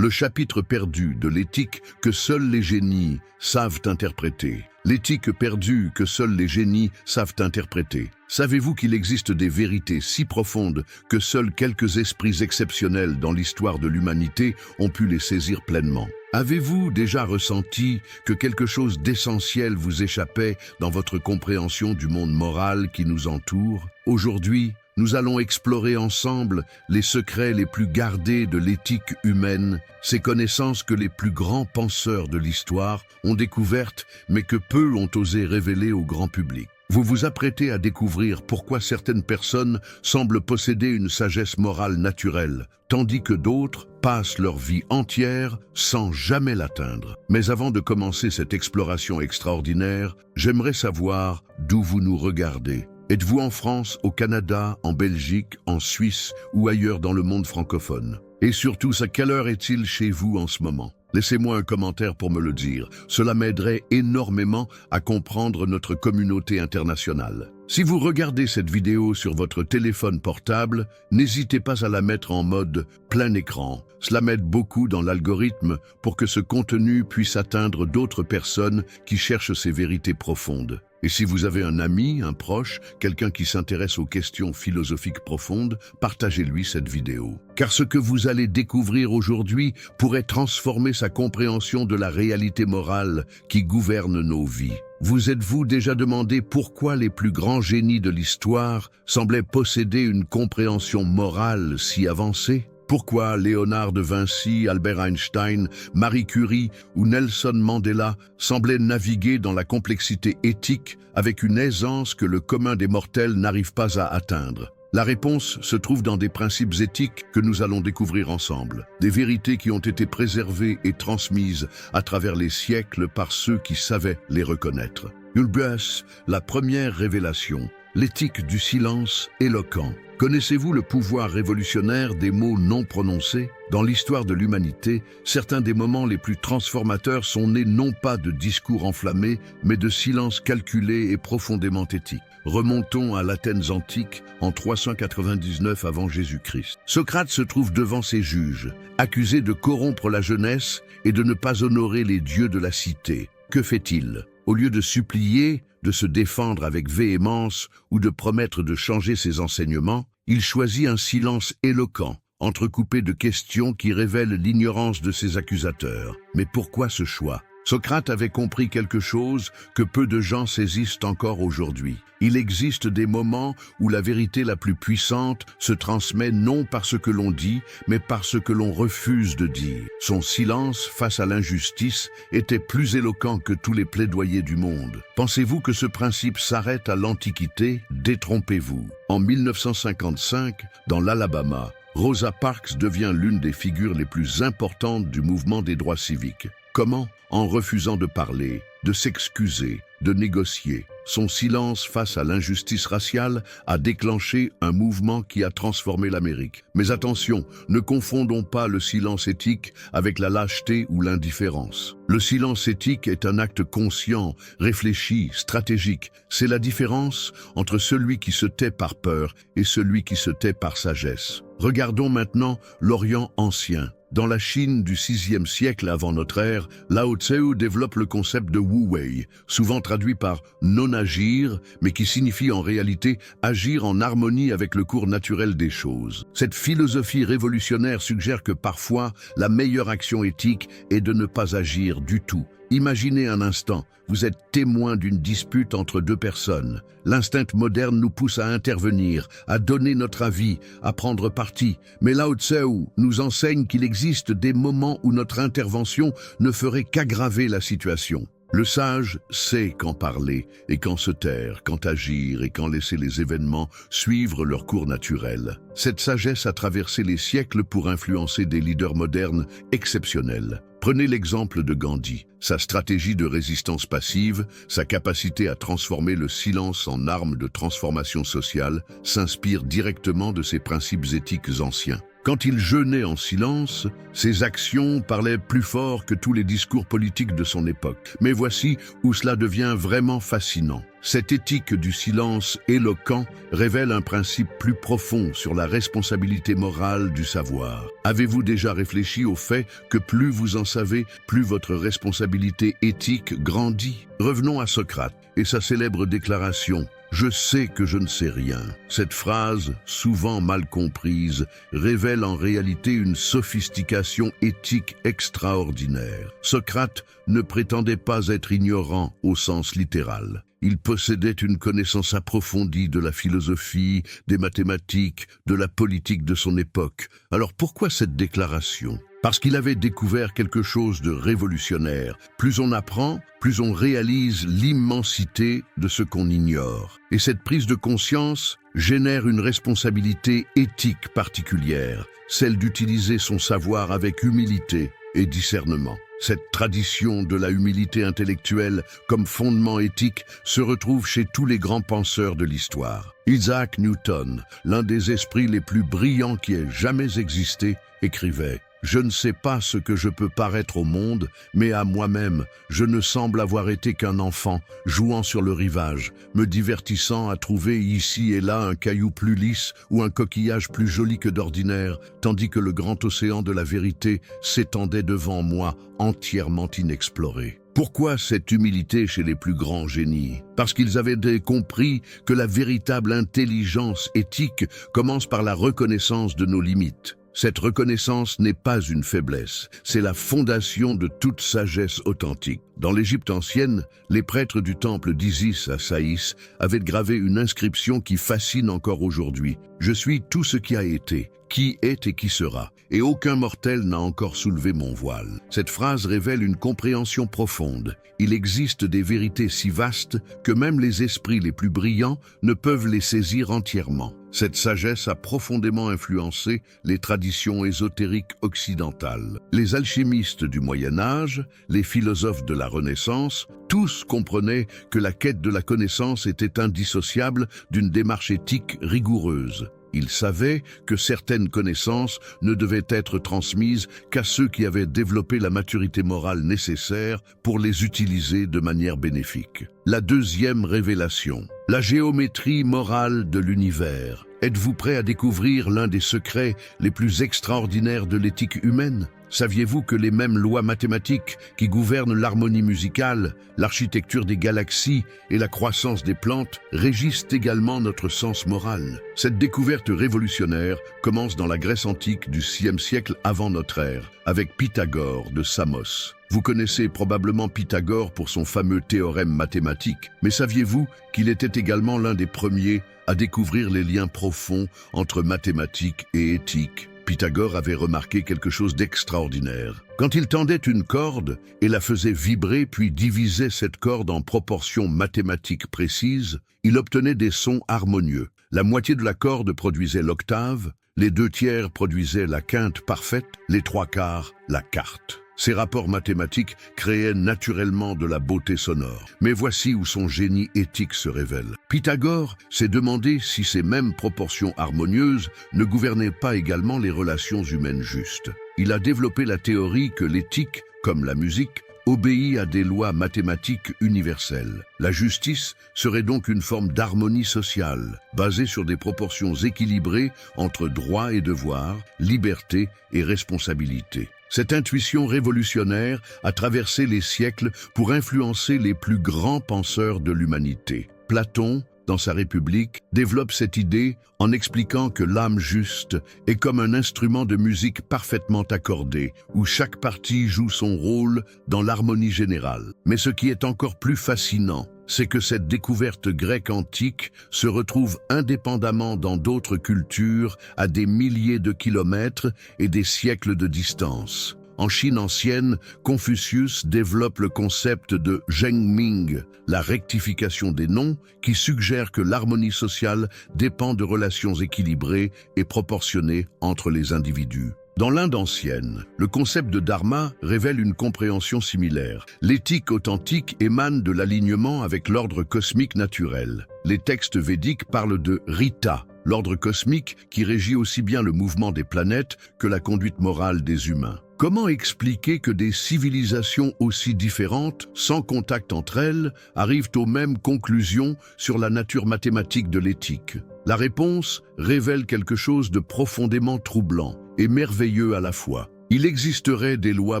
le chapitre perdu de l'éthique que seuls les génies savent interpréter. L'éthique perdue que seuls les génies savent interpréter. Savez-vous qu'il existe des vérités si profondes que seuls quelques esprits exceptionnels dans l'histoire de l'humanité ont pu les saisir pleinement? Avez-vous déjà ressenti que quelque chose d'essentiel vous échappait dans votre compréhension du monde moral qui nous entoure? Aujourd'hui, nous allons explorer ensemble les secrets les plus gardés de l'éthique humaine, ces connaissances que les plus grands penseurs de l'histoire ont découvertes, mais que peu ont osé révéler au grand public. Vous vous apprêtez à découvrir pourquoi certaines personnes semblent posséder une sagesse morale naturelle, tandis que d'autres passent leur vie entière sans jamais l'atteindre. Mais avant de commencer cette exploration extraordinaire, j'aimerais savoir d'où vous nous regardez. Êtes-vous en France, au Canada, en Belgique, en Suisse ou ailleurs dans le monde francophone? Et surtout, à quelle heure est-il chez vous en ce moment? Laissez-moi un commentaire pour me le dire. Cela m'aiderait énormément à comprendre notre communauté internationale. Si vous regardez cette vidéo sur votre téléphone portable, n'hésitez pas à la mettre en mode plein écran. Cela m'aide beaucoup dans l'algorithme pour que ce contenu puisse atteindre d'autres personnes qui cherchent ces vérités profondes. Et si vous avez un ami, un proche, quelqu'un qui s'intéresse aux questions philosophiques profondes, partagez-lui cette vidéo. Car ce que vous allez découvrir aujourd'hui pourrait transformer sa compréhension de la réalité morale qui gouverne nos vies. Vous êtes-vous déjà demandé pourquoi les plus grands génies de l'histoire semblaient posséder une compréhension morale si avancée? Pourquoi Léonard de Vinci, Albert Einstein, Marie Curie ou Nelson Mandela semblaient naviguer dans la complexité éthique avec une aisance que le commun des mortels n'arrive pas à atteindre? La réponse se trouve dans des principes éthiques que nous allons découvrir ensemble, des vérités qui ont été préservées et transmises à travers les siècles par ceux qui savaient les reconnaître. Ulbus, la première révélation, l'éthique du silence éloquent. Connaissez-vous le pouvoir révolutionnaire des mots non prononcés? Dans l'histoire de l'humanité, certains des moments les plus transformateurs sont nés non pas de discours enflammés, mais de silences calculés et profondément éthiques. Remontons à l'Athènes antique, en 399 avant Jésus-Christ. Socrate se trouve devant ses juges, accusé de corrompre la jeunesse et de ne pas honorer les dieux de la cité. Que fait-il? Au lieu de supplier, de se défendre avec véhémence ou de promettre de changer ses enseignements, il choisit un silence éloquent, entrecoupé de questions qui révèlent l'ignorance de ses accusateurs. Mais pourquoi ce choix? Socrate avait compris quelque chose que peu de gens saisissent encore aujourd'hui. Il existe des moments où la vérité la plus puissante se transmet non par ce que l'on dit, mais par ce que l'on refuse de dire. Son silence face à l'injustice était plus éloquent que tous les plaidoyers du monde. Pensez-vous que ce principe s'arrête à l'Antiquité? Détrompez-vous. En 1955, dans l'Alabama, Rosa Parks devient l'une des figures les plus importantes du mouvement des droits civiques. Comment? En refusant de parler, de s'excuser, de négocier. Son silence face à l'injustice raciale a déclenché un mouvement qui a transformé l'Amérique. Mais attention, ne confondons pas le silence éthique avec la lâcheté ou l'indifférence. Le silence éthique est un acte conscient, réfléchi, stratégique. C'est la différence entre celui qui se tait par peur et celui qui se tait par sagesse. Regardons maintenant l'Orient ancien. Dans la Chine du VIe siècle avant notre ère, Lao Tse développe le concept de Wu Wei, souvent traduit par non-agir, mais qui signifie en réalité agir en harmonie avec le cours naturel des choses. Cette philosophie révolutionnaire suggère que parfois, la meilleure action éthique est de ne pas agir du tout. Imaginez un instant, vous êtes témoin d'une dispute entre deux personnes. L'instinct moderne nous pousse à intervenir, à donner notre avis, à prendre parti. Mais Lao Tse nous enseigne qu'il existe des moments où notre intervention ne ferait qu'aggraver la situation. Le sage sait quand parler et quand se taire, quand agir et quand laisser les événements suivre leur cours naturel. Cette sagesse a traversé les siècles pour influencer des leaders modernes exceptionnels. Prenez l'exemple de Gandhi. Sa stratégie de résistance passive, sa capacité à transformer le silence en arme de transformation sociale s'inspire directement de ses principes éthiques anciens. Quand il jeûnait en silence, ses actions parlaient plus fort que tous les discours politiques de son époque. Mais voici où cela devient vraiment fascinant. Cette éthique du silence éloquent révèle un principe plus profond sur la responsabilité morale du savoir. Avez-vous déjà réfléchi au fait que plus vous en savez, plus votre responsabilité éthique grandit? Revenons à Socrate et sa célèbre déclaration « Je sais que je ne sais rien ». Cette phrase, souvent mal comprise, révèle en réalité une sophistication éthique extraordinaire. Socrate ne prétendait pas être ignorant au sens littéral. Il possédait une connaissance approfondie de la philosophie, des mathématiques, de la politique de son époque. Alors pourquoi cette déclaration ? Parce qu'il avait découvert quelque chose de révolutionnaire. Plus on apprend, plus on réalise l'immensité de ce qu'on ignore. Et cette prise de conscience génère une responsabilité éthique particulière, celle d'utiliser son savoir avec humilité et discernement. Cette tradition de la humilité intellectuelle comme fondement éthique se retrouve chez tous les grands penseurs de l'histoire. Isaac Newton, l'un des esprits les plus brillants qui ait jamais existé, écrivait « Je ne sais pas ce que je peux paraître au monde, mais à moi-même, je ne semble avoir été qu'un enfant, jouant sur le rivage, me divertissant à trouver ici et là un caillou plus lisse ou un coquillage plus joli que d'ordinaire, tandis que le grand océan de la vérité s'étendait devant moi, entièrement inexploré. » Pourquoi cette humilité chez les plus grands génies? Parce qu'ils avaient compris que la véritable intelligence éthique commence par la reconnaissance de nos limites. Cette reconnaissance n'est pas une faiblesse, c'est la fondation de toute sagesse authentique. Dans l'Égypte ancienne, les prêtres du temple d'Isis à Saïs avaient gravé une inscription qui fascine encore aujourd'hui. « Je suis tout ce qui a été, qui est et qui sera, et aucun mortel n'a encore soulevé mon voile. » Cette phrase révèle une compréhension profonde. Il existe des vérités si vastes que même les esprits les plus brillants ne peuvent les saisir entièrement. Cette sagesse a profondément influencé les traditions ésotériques occidentales. Les alchimistes du Moyen-Âge, les philosophes de la Renaissance, tous comprenaient que la quête de la connaissance était indissociable d'une démarche éthique rigoureuse. Ils savaient que certaines connaissances ne devaient être transmises qu'à ceux qui avaient développé la maturité morale nécessaire pour les utiliser de manière bénéfique. La deuxième révélation, la géométrie morale de l'univers. Êtes-vous prêt à découvrir l'un des secrets les plus extraordinaires de l'éthique humaine ? Saviez-vous que les mêmes lois mathématiques qui gouvernent l'harmonie musicale, l'architecture des galaxies et la croissance des plantes régissent également notre sens moral? Cette découverte révolutionnaire commence dans la Grèce antique du 6e siècle avant notre ère, avec Pythagore de Samos. Vous connaissez probablement Pythagore pour son fameux théorème mathématique, mais saviez-vous qu'il était également l'un des premiers à découvrir les liens profonds entre mathématiques et éthique? Pythagore avait remarqué quelque chose d'extraordinaire. Quand il tendait une corde et la faisait vibrer puis divisait cette corde en proportions mathématiques précises, il obtenait des sons harmonieux. La moitié de la corde produisait l'octave, les 2/3 produisaient la quinte parfaite, les 3/4 la quarte. Ces rapports mathématiques créaient naturellement de la beauté sonore. Mais voici où son génie éthique se révèle. Pythagore s'est demandé si ces mêmes proportions harmonieuses ne gouvernaient pas également les relations humaines justes. Il a développé la théorie que l'éthique, comme la musique, obéit à des lois mathématiques universelles. La justice serait donc une forme d'harmonie sociale, basée sur des proportions équilibrées entre droit et devoir, liberté et responsabilité. Cette intuition révolutionnaire a traversé les siècles pour influencer les plus grands penseurs de l'humanité. Platon, dans sa République, développe cette idée en expliquant que l'âme juste est comme un instrument de musique parfaitement accordé, où chaque partie joue son rôle dans l'harmonie générale. Mais ce qui est encore plus fascinant, c'est que cette découverte grecque antique se retrouve indépendamment dans d'autres cultures à des milliers de kilomètres et des siècles de distance. En Chine ancienne, Confucius développe le concept de Zhengming, la rectification des noms, qui suggère que l'harmonie sociale dépend de relations équilibrées et proportionnées entre les individus. Dans l'Inde ancienne, le concept de dharma révèle une compréhension similaire. L'éthique authentique émane de l'alignement avec l'ordre cosmique naturel. Les textes védiques parlent de rita, l'ordre cosmique qui régit aussi bien le mouvement des planètes que la conduite morale des humains. Comment expliquer que des civilisations aussi différentes, sans contact entre elles, arrivent aux mêmes conclusions sur la nature mathématique de l'éthique? La réponse révèle quelque chose de profondément troublant et merveilleux à la fois. Il existerait des lois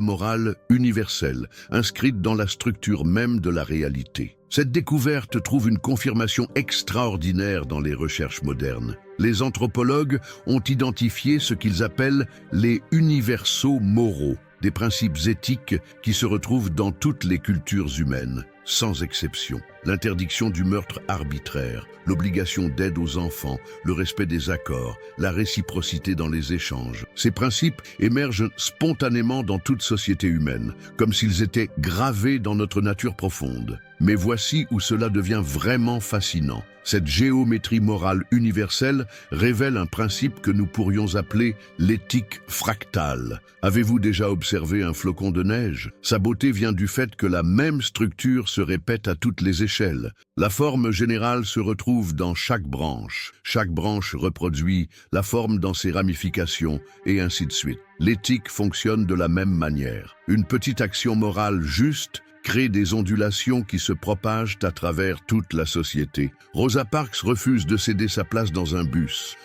morales universelles, inscrites dans la structure même de la réalité. Cette découverte trouve une confirmation extraordinaire dans les recherches modernes. Les anthropologues ont identifié ce qu'ils appellent les universaux moraux, des principes éthiques qui se retrouvent dans toutes les cultures humaines, sans exception. L'interdiction du meurtre arbitraire, l'obligation d'aide aux enfants, le respect des accords, la réciprocité dans les échanges. Ces principes émergent spontanément dans toute société humaine, comme s'ils étaient gravés dans notre nature profonde. Mais voici où cela devient vraiment fascinant. Cette géométrie morale universelle révèle un principe que nous pourrions appeler l'éthique fractale. Avez-vous déjà observé un flocon de neige? Sa beauté vient du fait que la même structure se répète à toutes les échelles. La forme générale se retrouve dans chaque branche. Chaque branche reproduit la forme dans ses ramifications, et ainsi de suite. L'éthique fonctionne de la même manière. Une petite action morale juste crée des ondulations qui se propagent à travers toute la société. Rosa Parks refuse de céder sa place dans un bus.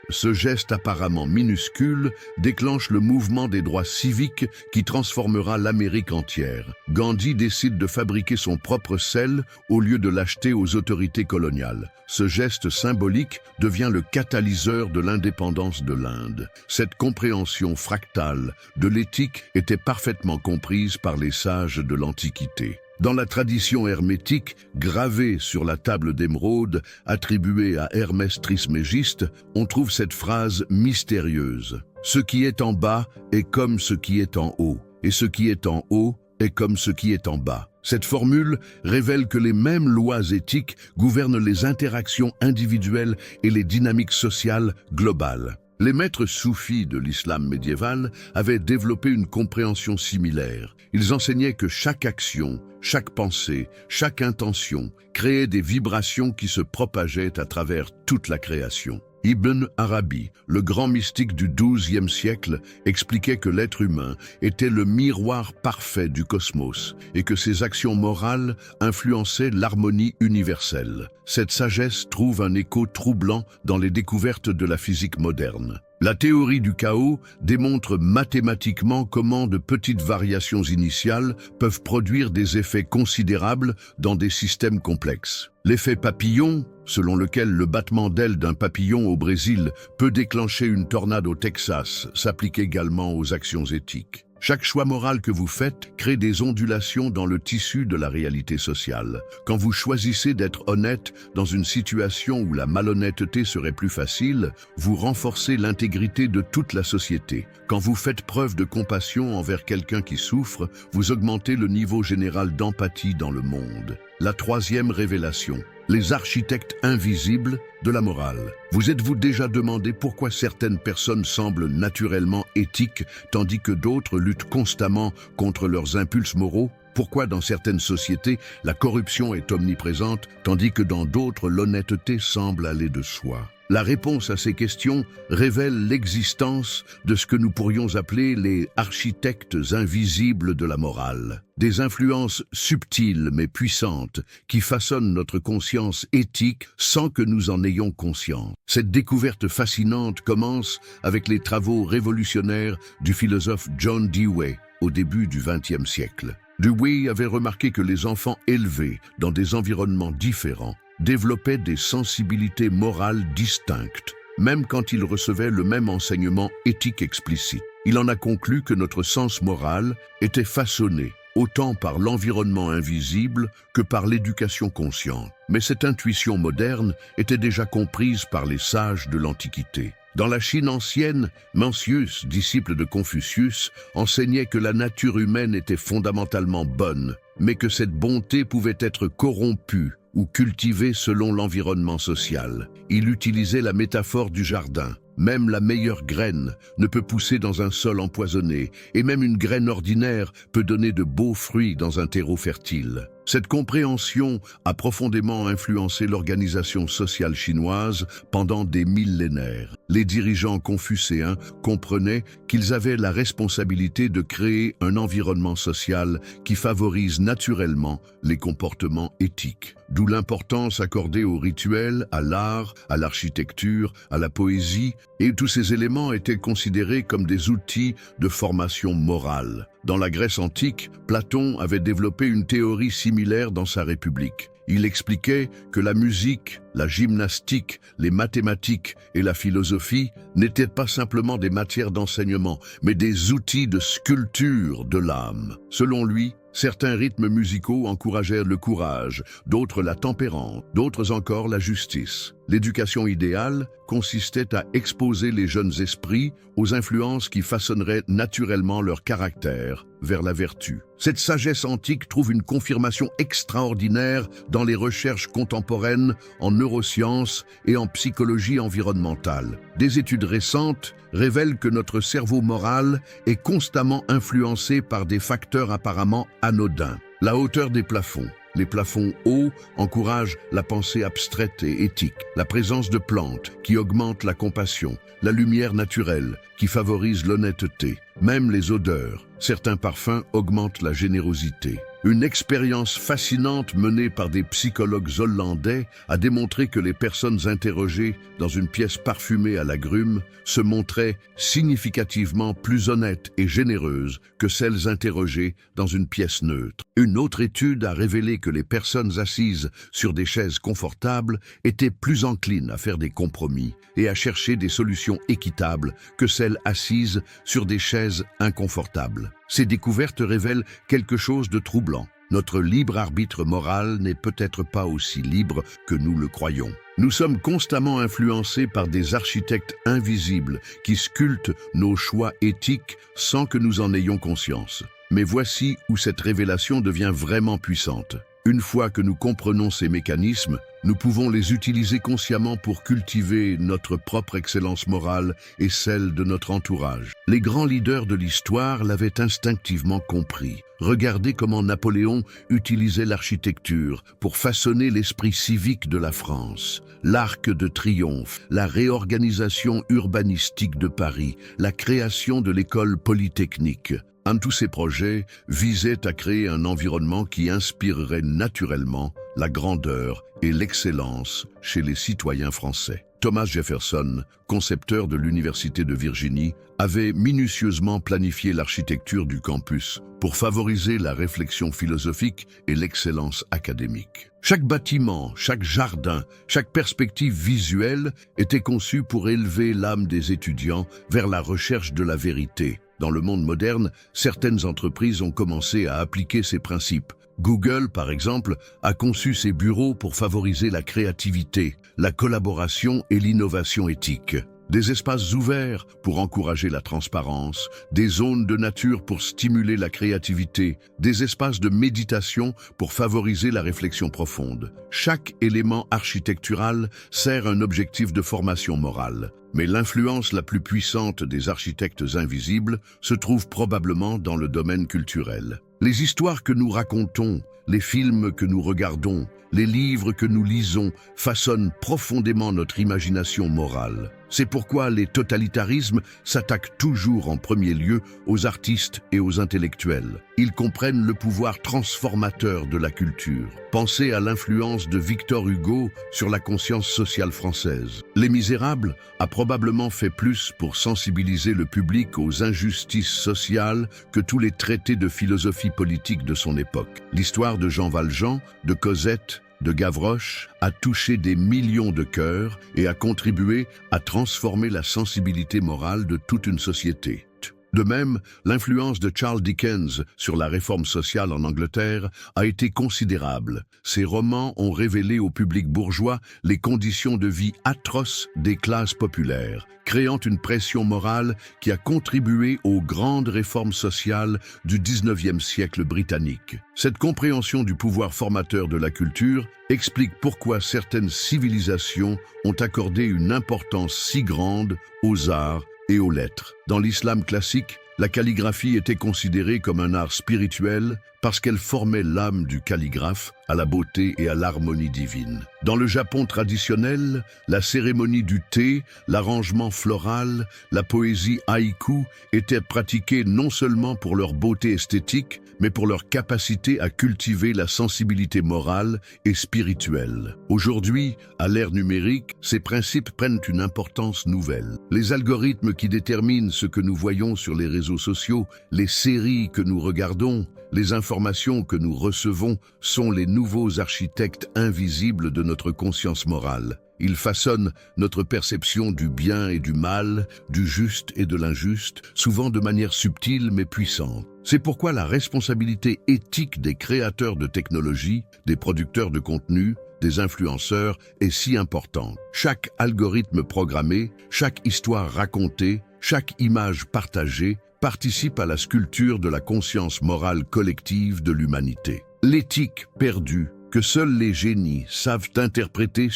Ce geste apparemment minuscule déclenche le mouvement des droits civiques qui transformera l'Amérique entière. Gandhi décide de fabriquer son propre sel au lieu de l'acheter aux autorités coloniales. Ce geste symbolique devient le catalyseur de l'indépendance de l'Inde. Cette compréhension fractale de l'éthique était parfaitement comprise par les sages de l'Antiquité. Dans la tradition hermétique, gravée sur la table d'émeraude, attribuée à Hermès Trismégiste, on trouve cette phrase mystérieuse. « Ce qui est en bas est comme ce qui est en haut, et ce qui est en haut est comme ce qui est en bas. » Cette formule révèle que les mêmes lois éthiques gouvernent les interactions individuelles et les dynamiques sociales globales. Les maîtres soufis de l'islam médiéval avaient développé une compréhension similaire. Ils enseignaient que chaque action, chaque pensée, chaque intention créait des vibrations qui se propageaient à travers toute la création. Ibn Arabi, le grand mystique du XIIe siècle, expliquait que l'être humain était le miroir parfait du cosmos et que ses actions morales influençaient l'harmonie universelle. Cette sagesse trouve un écho troublant dans les découvertes de la physique moderne. La théorie du chaos démontre mathématiquement comment de petites variations initiales peuvent produire des effets considérables dans des systèmes complexes. L'effet papillon, selon lequel le battement d'ailes d'un papillon au Brésil peut déclencher une tornade au Texas, s'applique également aux actions éthiques. Chaque choix moral que vous faites crée des ondulations dans le tissu de la réalité sociale. Quand vous choisissez d'être honnête dans une situation où la malhonnêteté serait plus facile, vous renforcez l'intégrité de toute la société. Quand vous faites preuve de compassion envers quelqu'un qui souffre, vous augmentez le niveau général d'empathie dans le monde. La troisième révélation. Les architectes invisibles de la morale. Vous êtes-vous déjà demandé pourquoi certaines personnes semblent naturellement éthiques tandis que d'autres luttent constamment contre leurs impulses moraux? Pourquoi dans certaines sociétés, la corruption est omniprésente tandis que dans d'autres, l'honnêteté semble aller de soi? La réponse à ces questions révèle l'existence de ce que nous pourrions appeler les architectes invisibles de la morale. Des influences subtiles mais puissantes qui façonnent notre conscience éthique sans que nous en ayons conscience. Cette découverte fascinante commence avec les travaux révolutionnaires du philosophe John Dewey au début du XXe siècle. Dewey avait remarqué que les enfants élevés dans des environnements différents développaient des sensibilités morales distinctes, même quand ils recevaient le même enseignement éthique explicite. Il en a conclu que notre sens moral était façonné autant par l'environnement invisible que par l'éducation consciente. Mais cette intuition moderne était déjà comprise par les sages de l'Antiquité. Dans la Chine ancienne, Mencius, disciple de Confucius, enseignait que la nature humaine était fondamentalement bonne, mais que cette bonté pouvait être corrompue ou cultivée selon l'environnement social. Il utilisait la métaphore du jardin. Même la meilleure graine ne peut pousser dans un sol empoisonné, et même une graine ordinaire peut donner de beaux fruits dans un terreau fertile. Cette compréhension a profondément influencé l'organisation sociale chinoise pendant des millénaires. Les dirigeants confucéens comprenaient qu'ils avaient la responsabilité de créer un environnement social qui favorise naturellement les comportements éthiques. D'où l'importance accordée aux rituels, à l'art, à l'architecture, à la poésie, et tous ces éléments étaient considérés comme des outils de formation morale. Dans la Grèce antique, Platon avait développé une théorie similaire dans sa République. Il expliquait que la musique, la gymnastique, les mathématiques et la philosophie n'étaient pas simplement des matières d'enseignement, mais des outils de sculpture de l'âme. Selon lui, certains rythmes musicaux encouragèrent le courage, d'autres la tempérance, d'autres encore la justice. L'éducation idéale consistait à exposer les jeunes esprits aux influences qui façonneraient naturellement leur caractère vers la vertu. Cette sagesse antique trouve une confirmation extraordinaire dans les recherches contemporaines en neurosciences et en psychologie environnementale. Des études récentes révèlent que notre cerveau moral est constamment influencé par des facteurs apparemment anodins. La hauteur des plafonds. Les plafonds hauts encouragent la pensée abstraite et éthique, la présence de plantes qui augmentent la compassion, la lumière naturelle qui favorise l'honnêteté, même les odeurs. Certains parfums augmentent la générosité. Une expérience fascinante menée par des psychologues hollandais a démontré que les personnes interrogées dans une pièce parfumée à l'agrumes se montraient significativement plus honnêtes et généreuses que celles interrogées dans une pièce neutre. Une autre étude a révélé que les personnes assises sur des chaises confortables étaient plus enclines à faire des compromis et à chercher des solutions équitables que celles assises sur des chaises inconfortables. Ces découvertes révèlent quelque chose de troublant. Notre libre arbitre moral n'est peut-être pas aussi libre que nous le croyons. Nous sommes constamment influencés par des architectes invisibles qui sculptent nos choix éthiques sans que nous en ayons conscience. Mais voici où cette révélation devient vraiment puissante. Une fois que nous comprenons ces mécanismes, nous pouvons les utiliser consciemment pour cultiver notre propre excellence morale et celle de notre entourage. Les grands leaders de l'histoire l'avaient instinctivement compris. Regardez comment Napoléon utilisait l'architecture pour façonner l'esprit civique de la France. L'Arc de Triomphe, la réorganisation urbanistique de Paris, la création de l'école polytechnique. Un de tous ces projets visait à créer un environnement qui inspirerait naturellement la grandeur et l'excellence chez les citoyens français. Thomas Jefferson, concepteur de l'Université de Virginie, avait minutieusement planifié l'architecture du campus pour favoriser la réflexion philosophique et l'excellence académique. Chaque bâtiment, chaque jardin, chaque perspective visuelle était conçue pour élever l'âme des étudiants vers la recherche de la vérité. Dans le monde moderne, certaines entreprises ont commencé à appliquer ces principes. Google, par exemple, a conçu ses bureaux pour favoriser la créativité, la collaboration et l'innovation éthique. Des espaces ouverts pour encourager la transparence, des zones de nature pour stimuler la créativité, des espaces de méditation pour favoriser la réflexion profonde. Chaque élément architectural sert un objectif de formation morale. Mais l'influence la plus puissante des architectes invisibles se trouve probablement dans le domaine culturel. Les histoires que nous racontons, les films que nous regardons, les livres que nous lisons façonnent profondément notre imagination morale. C'est pourquoi les totalitarismes s'attaquent toujours en premier lieu aux artistes et aux intellectuels. Ils comprennent le pouvoir transformateur de la culture. Pensez à l'influence de Victor Hugo sur la conscience sociale française. Les Misérables a probablement fait plus pour sensibiliser le public aux injustices sociales que tous les traités de philosophie politique de son époque. L'histoire de Jean Valjean, de Cosette, de Gavroche a touché des millions de cœurs et a contribué à transformer la sensibilité morale de toute une société. De même, l'influence de Charles Dickens sur la réforme sociale en Angleterre a été considérable. Ses romans ont révélé au public bourgeois les conditions de vie atroces des classes populaires, créant une pression morale qui a contribué aux grandes réformes sociales du XIXe siècle britannique. Cette compréhension du pouvoir formateur de la culture explique pourquoi certaines civilisations ont accordé une importance si grande aux arts et aux lettres. Dans l'islam classique, La calligraphie était considérée comme un art spirituel parce qu'elle formait l'âme du calligraphe à la beauté et à l'harmonie divine. Dans le Japon traditionnel, la cérémonie du thé, l'arrangement floral, la poésie haïku étaient pratiquées non seulement pour leur beauté esthétique, mais pour leur capacité à cultiver la sensibilité morale et spirituelle. Aujourd'hui, à l'ère numérique, ces principes prennent une importance nouvelle. Les algorithmes qui déterminent ce que nous voyons sur les réseaux sociaux, les séries que nous regardons, les informations que nous recevons sont les nouveaux architectes invisibles de notre conscience morale. Ils façonnent notre perception du bien et du mal, du juste et de l'injuste, souvent de manière subtile mais puissante. C'est pourquoi la responsabilité éthique des créateurs de technologie, des producteurs de contenu, des influenceurs est si importante. Chaque algorithme programmé, chaque histoire racontée, chaque image partagée participe à la sculpture de la conscience morale collective de l'humanité. L'éthique perdue que seuls les génies savent interpréter.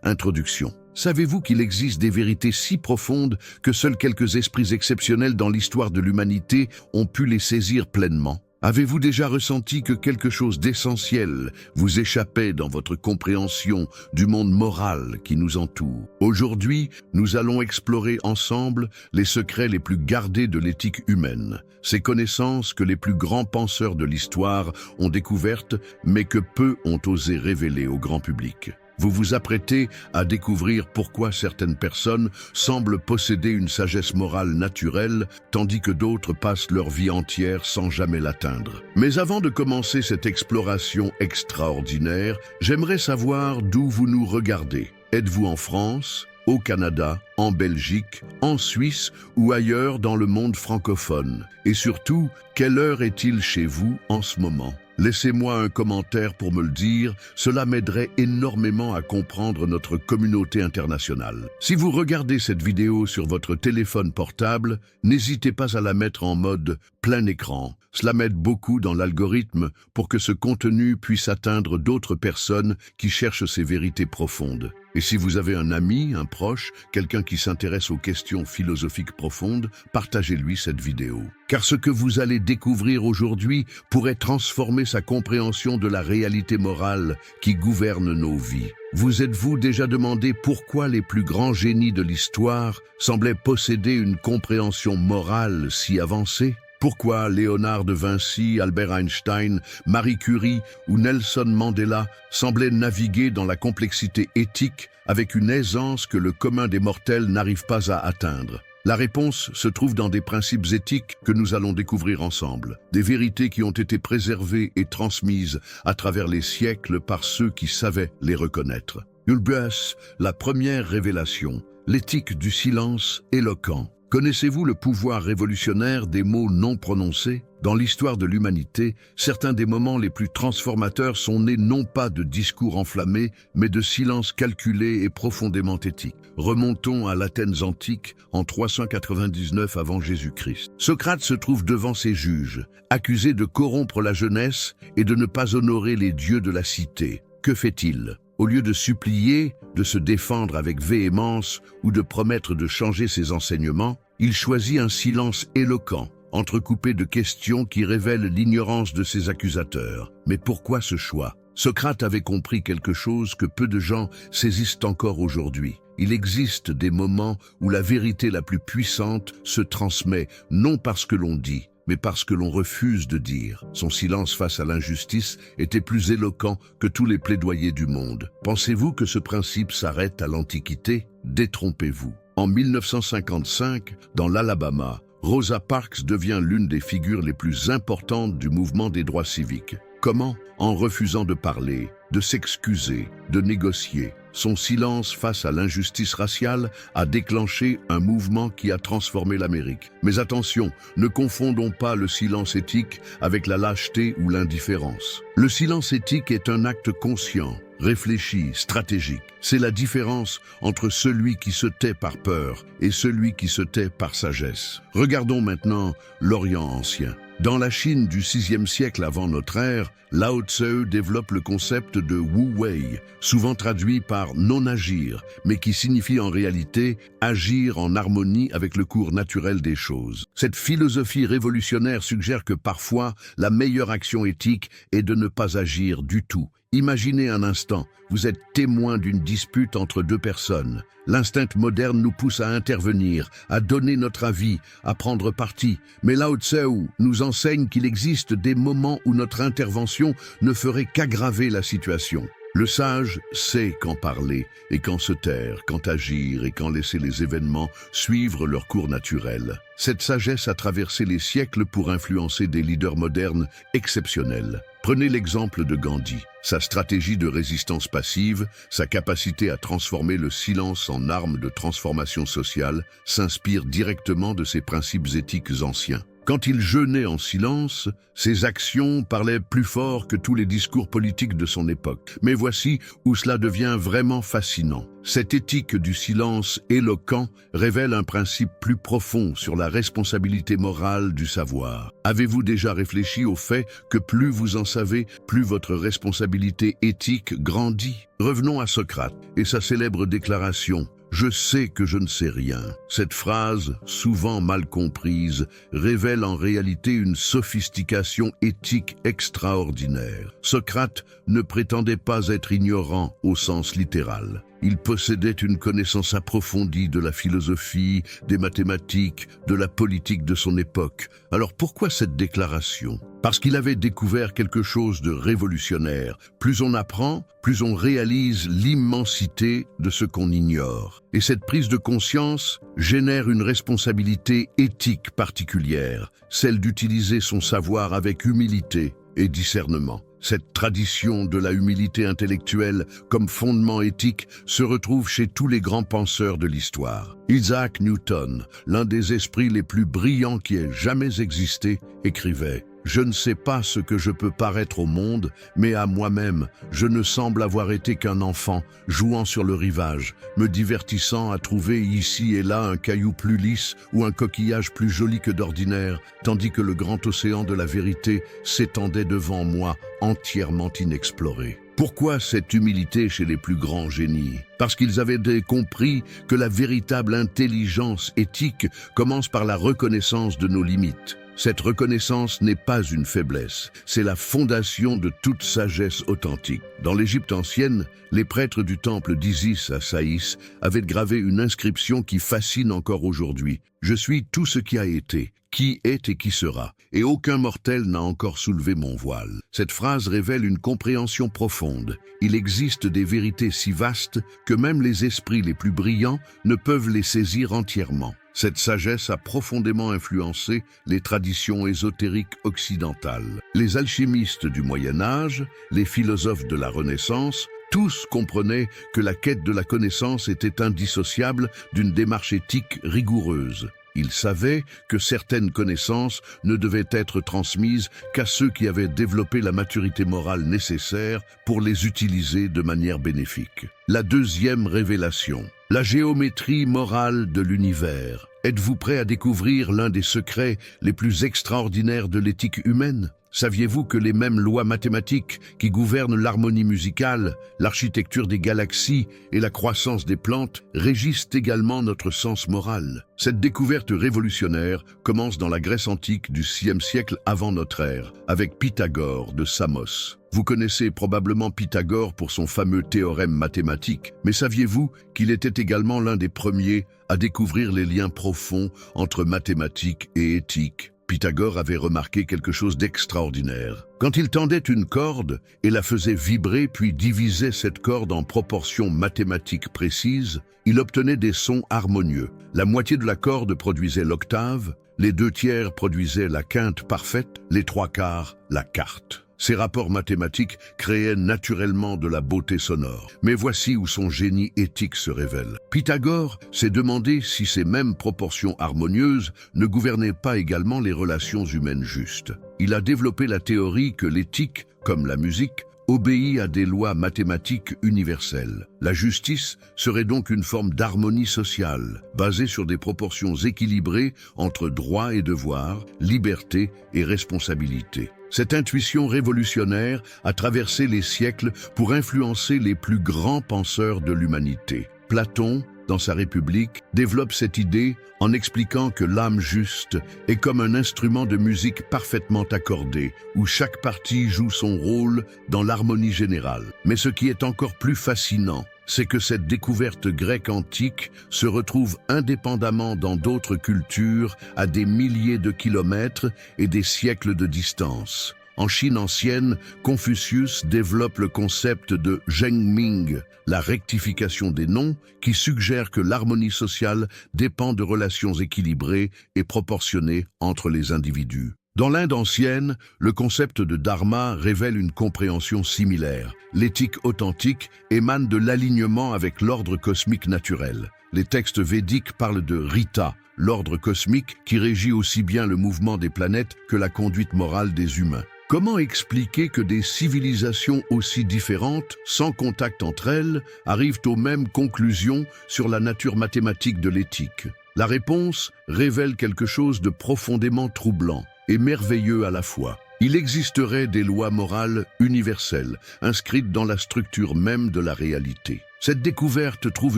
Introduction. Savez-vous qu'il existe des vérités si profondes que seuls quelques esprits exceptionnels dans l'histoire de l'humanité ont pu les saisir pleinement? Avez-vous déjà ressenti que quelque chose d'essentiel vous échappait dans votre compréhension du monde moral qui nous entoure? Aujourd'hui, nous allons explorer ensemble les secrets les plus gardés de l'éthique humaine, ces connaissances que les plus grands penseurs de l'histoire ont découvertes, mais que peu ont osé révéler au grand public. Vous vous apprêtez à découvrir pourquoi certaines personnes semblent posséder une sagesse morale naturelle, tandis que d'autres passent leur vie entière sans jamais l'atteindre. Mais avant de commencer cette exploration extraordinaire, j'aimerais savoir d'où vous nous regardez. Êtes-vous en France, au Canada, en Belgique, en Suisse ou ailleurs dans le monde francophone? Et surtout, quelle heure est-il chez vous en ce moment? Laissez-moi un commentaire pour me le dire, cela m'aiderait énormément à comprendre notre communauté internationale. Si vous regardez cette vidéo sur votre téléphone portable, n'hésitez pas à la mettre en mode plein écran. Cela m'aide beaucoup dans l'algorithme pour que ce contenu puisse atteindre d'autres personnes qui cherchent ces vérités profondes. Et si vous avez un ami, un proche, quelqu'un qui s'intéresse aux questions philosophiques profondes, partagez-lui cette vidéo. Car ce que vous allez découvrir aujourd'hui pourrait transformer sa compréhension de la réalité morale qui gouverne nos vies. Vous êtes-vous déjà demandé pourquoi les plus grands génies de l'histoire semblaient posséder une compréhension morale si avancée? Pourquoi Léonard de Vinci, Albert Einstein, Marie Curie ou Nelson Mandela semblaient naviguer dans la complexité éthique avec une aisance que le commun des mortels n'arrive pas à atteindre? La réponse se trouve dans des principes éthiques que nous allons découvrir ensemble, des vérités qui ont été préservées et transmises à travers les siècles par ceux qui savaient les reconnaître. Ulbus, la première révélation, l'éthique du silence éloquent. Connaissez-vous le pouvoir révolutionnaire des mots non prononcés? Dans l'histoire de l'humanité, certains des moments les plus transformateurs sont nés non pas de discours enflammés, mais de silences calculés et profondément éthiques. Remontons à l'Athènes antique, en 399 avant Jésus-Christ. Socrate se trouve devant ses juges, accusé de corrompre la jeunesse et de ne pas honorer les dieux de la cité. Que fait-il? Au lieu de supplier, de se défendre avec véhémence ou de promettre de changer ses enseignements, il choisit un silence éloquent, entrecoupé de questions qui révèlent l'ignorance de ses accusateurs. Mais pourquoi ce choix? Socrate avait compris quelque chose que peu de gens saisissent encore aujourd'hui. Il existe des moments où la vérité la plus puissante se transmet non parce que l'on dit, mais parce que l'on refuse de dire. Son silence face à l'injustice était plus éloquent que tous les plaidoyers du monde. Pensez-vous que ce principe s'arrête à l'Antiquité? Détrompez-vous. En 1955, dans l'Alabama, Rosa Parks devient l'une des figures les plus importantes du mouvement des droits civiques. Comment? En refusant de parler, de s'excuser, de négocier. Son silence face à l'injustice raciale a déclenché un mouvement qui a transformé l'Amérique. Mais attention, ne confondons pas le silence éthique avec la lâcheté ou l'indifférence. Le silence éthique est un acte conscient, réfléchi, stratégique. C'est la différence entre celui qui se tait par peur et celui qui se tait par sagesse. Regardons maintenant l'Orient ancien. Dans la Chine du VIe siècle avant notre ère, Lao Tse développe le concept de Wu Wei, souvent traduit par non-agir, mais qui signifie en réalité agir en harmonie avec le cours naturel des choses. Cette philosophie révolutionnaire suggère que parfois, la meilleure action éthique est de ne pas agir du tout. Imaginez un instant, vous êtes témoin d'une dispute entre deux personnes. L'instinct moderne nous pousse à intervenir, à donner notre avis, à prendre parti. Mais Lao Tse nous enseigne qu'il existe des moments où notre intervention ne ferait qu'aggraver la situation. Le sage sait quand parler et quand se taire, quand agir et quand laisser les événements suivre leur cours naturel. Cette sagesse a traversé les siècles pour influencer des leaders modernes exceptionnels. Prenez l'exemple de Gandhi. Sa stratégie de résistance passive, sa capacité à transformer le silence en arme de transformation sociale s'inspire directement de ses principes éthiques anciens. Quand il jeûnait en silence, ses actions parlaient plus fort que tous les discours politiques de son époque. Mais voici où cela devient vraiment fascinant. Cette éthique du silence éloquent révèle un principe plus profond sur la responsabilité morale du savoir. Avez-vous déjà réfléchi au fait que plus vous en savez, plus votre responsabilité éthique grandit? Revenons à Socrate et sa célèbre déclaration. Je sais que je ne sais rien. Cette phrase, souvent mal comprise, révèle en réalité une sophistication éthique extraordinaire. Socrate ne prétendait pas être ignorant au sens littéral. Il possédait une connaissance approfondie de la philosophie, des mathématiques, de la politique de son époque. Alors pourquoi cette déclaration? Parce qu'il avait découvert quelque chose de révolutionnaire. Plus on apprend, plus on réalise l'immensité de ce qu'on ignore. Et cette prise de conscience génère une responsabilité éthique particulière, celle d'utiliser son savoir avec humilité et discernement. Cette tradition de la humilité intellectuelle comme fondement éthique se retrouve chez tous les grands penseurs de l'histoire. Isaac Newton, l'un des esprits les plus brillants qui ait jamais existé, écrivait « Je ne sais pas ce que je peux paraître au monde, mais à moi-même, je ne semble avoir été qu'un enfant, jouant sur le rivage, me divertissant à trouver ici et là un caillou plus lisse ou un coquillage plus joli que d'ordinaire, tandis que le grand océan de la vérité s'étendait devant moi, entièrement inexploré. » Pourquoi cette humilité chez les plus grands génies? Parce qu'ils avaient compris que la véritable intelligence éthique commence par la reconnaissance de nos limites. Cette reconnaissance n'est pas une faiblesse, c'est la fondation de toute sagesse authentique. Dans l'Égypte ancienne, les prêtres du temple d'Isis à Saïs avaient gravé une inscription qui fascine encore aujourd'hui. « Je suis tout ce qui a été, qui est et qui sera, et aucun mortel n'a encore soulevé mon voile. » Cette phrase révèle une compréhension profonde. Il existe des vérités si vastes que même les esprits les plus brillants ne peuvent les saisir entièrement. Cette sagesse a profondément influencé les traditions ésotériques occidentales. Les alchimistes du Moyen Âge, les philosophes de la Renaissance, tous comprenaient que la quête de la connaissance était indissociable d'une démarche éthique rigoureuse. Ils savaient que certaines connaissances ne devaient être transmises qu'à ceux qui avaient développé la maturité morale nécessaire pour les utiliser de manière bénéfique. La deuxième révélation, la géométrie morale de l'univers. Êtes-vous prêt à découvrir l'un des secrets les plus extraordinaires de l'éthique humaine? Saviez-vous que les mêmes lois mathématiques qui gouvernent l'harmonie musicale, l'architecture des galaxies et la croissance des plantes régissent également notre sens moral? Cette découverte révolutionnaire commence dans la Grèce antique du VIe siècle avant notre ère, avec Pythagore de Samos. Vous connaissez probablement Pythagore pour son fameux théorème mathématique, mais saviez-vous qu'il était également l'un des premiers à découvrir les liens profonds entre mathématiques et éthique? Pythagore avait remarqué quelque chose d'extraordinaire. Quand il tendait une corde et la faisait vibrer puis divisait cette corde en proportions mathématiques précises, il obtenait des sons harmonieux. La moitié de la corde produisait l'octave, les 2/3 produisaient la quinte parfaite, les 3/4 la quarte. Ces rapports mathématiques créaient naturellement de la beauté sonore. Mais voici où son génie éthique se révèle. Pythagore s'est demandé si ces mêmes proportions harmonieuses ne gouvernaient pas également les relations humaines justes. Il a développé la théorie que l'éthique, comme la musique, obéit à des lois mathématiques universelles. La justice serait donc une forme d'harmonie sociale, basée sur des proportions équilibrées entre droits et devoirs, liberté et responsabilité. Cette intuition révolutionnaire a traversé les siècles pour influencer les plus grands penseurs de l'humanité. Platon, dans sa République, développe cette idée en expliquant que l'âme juste est comme un instrument de musique parfaitement accordé, où chaque partie joue son rôle dans l'harmonie générale. Mais ce qui est encore plus fascinant, c'est que cette découverte grecque antique se retrouve indépendamment dans d'autres cultures à des milliers de kilomètres et des siècles de distance. En Chine ancienne, Confucius développe le concept de zhengming, la rectification des noms, qui suggère que l'harmonie sociale dépend de relations équilibrées et proportionnées entre les individus. Dans l'Inde ancienne, le concept de dharma révèle une compréhension similaire. L'éthique authentique émane de l'alignement avec l'ordre cosmique naturel. Les textes védiques parlent de Rita, l'ordre cosmique qui régit aussi bien le mouvement des planètes que la conduite morale des humains. Comment expliquer que des civilisations aussi différentes, sans contact entre elles, arrivent aux mêmes conclusions sur la nature mathématique de l'éthique? La réponse révèle quelque chose de profondément troublant et merveilleux à la fois. Il existerait des lois morales universelles, inscrites dans la structure même de la réalité. Cette découverte trouve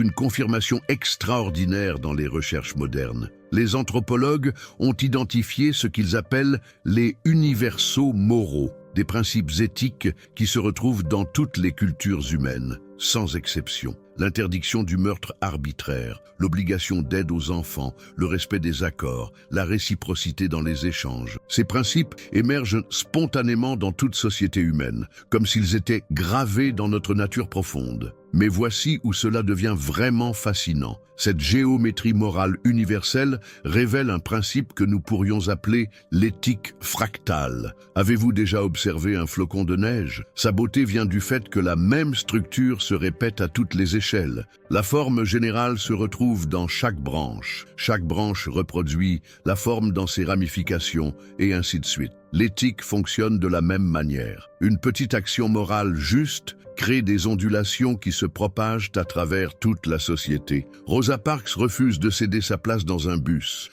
une confirmation extraordinaire dans les recherches modernes. Les anthropologues ont identifié ce qu'ils appellent les universaux moraux, des principes éthiques qui se retrouvent dans toutes les cultures humaines, sans exception. L'interdiction du meurtre arbitraire, l'obligation d'aide aux enfants, le respect des accords, la réciprocité dans les échanges. Ces principes émergent spontanément dans toute société humaine, comme s'ils étaient gravés dans notre nature profonde. Mais voici où cela devient vraiment fascinant. Cette géométrie morale universelle révèle un principe que nous pourrions appeler l'éthique fractale. Avez-vous déjà observé un flocon de neige? Sa beauté vient du fait que la même structure se répète à toutes les échelles. La forme générale se retrouve dans chaque branche. Chaque branche reproduit la forme dans ses ramifications, et ainsi de suite. L'éthique fonctionne de la même manière. Une petite action morale juste crée des ondulations qui se propagent à travers toute la société. Rosa Parks refuse de céder sa place dans un bus.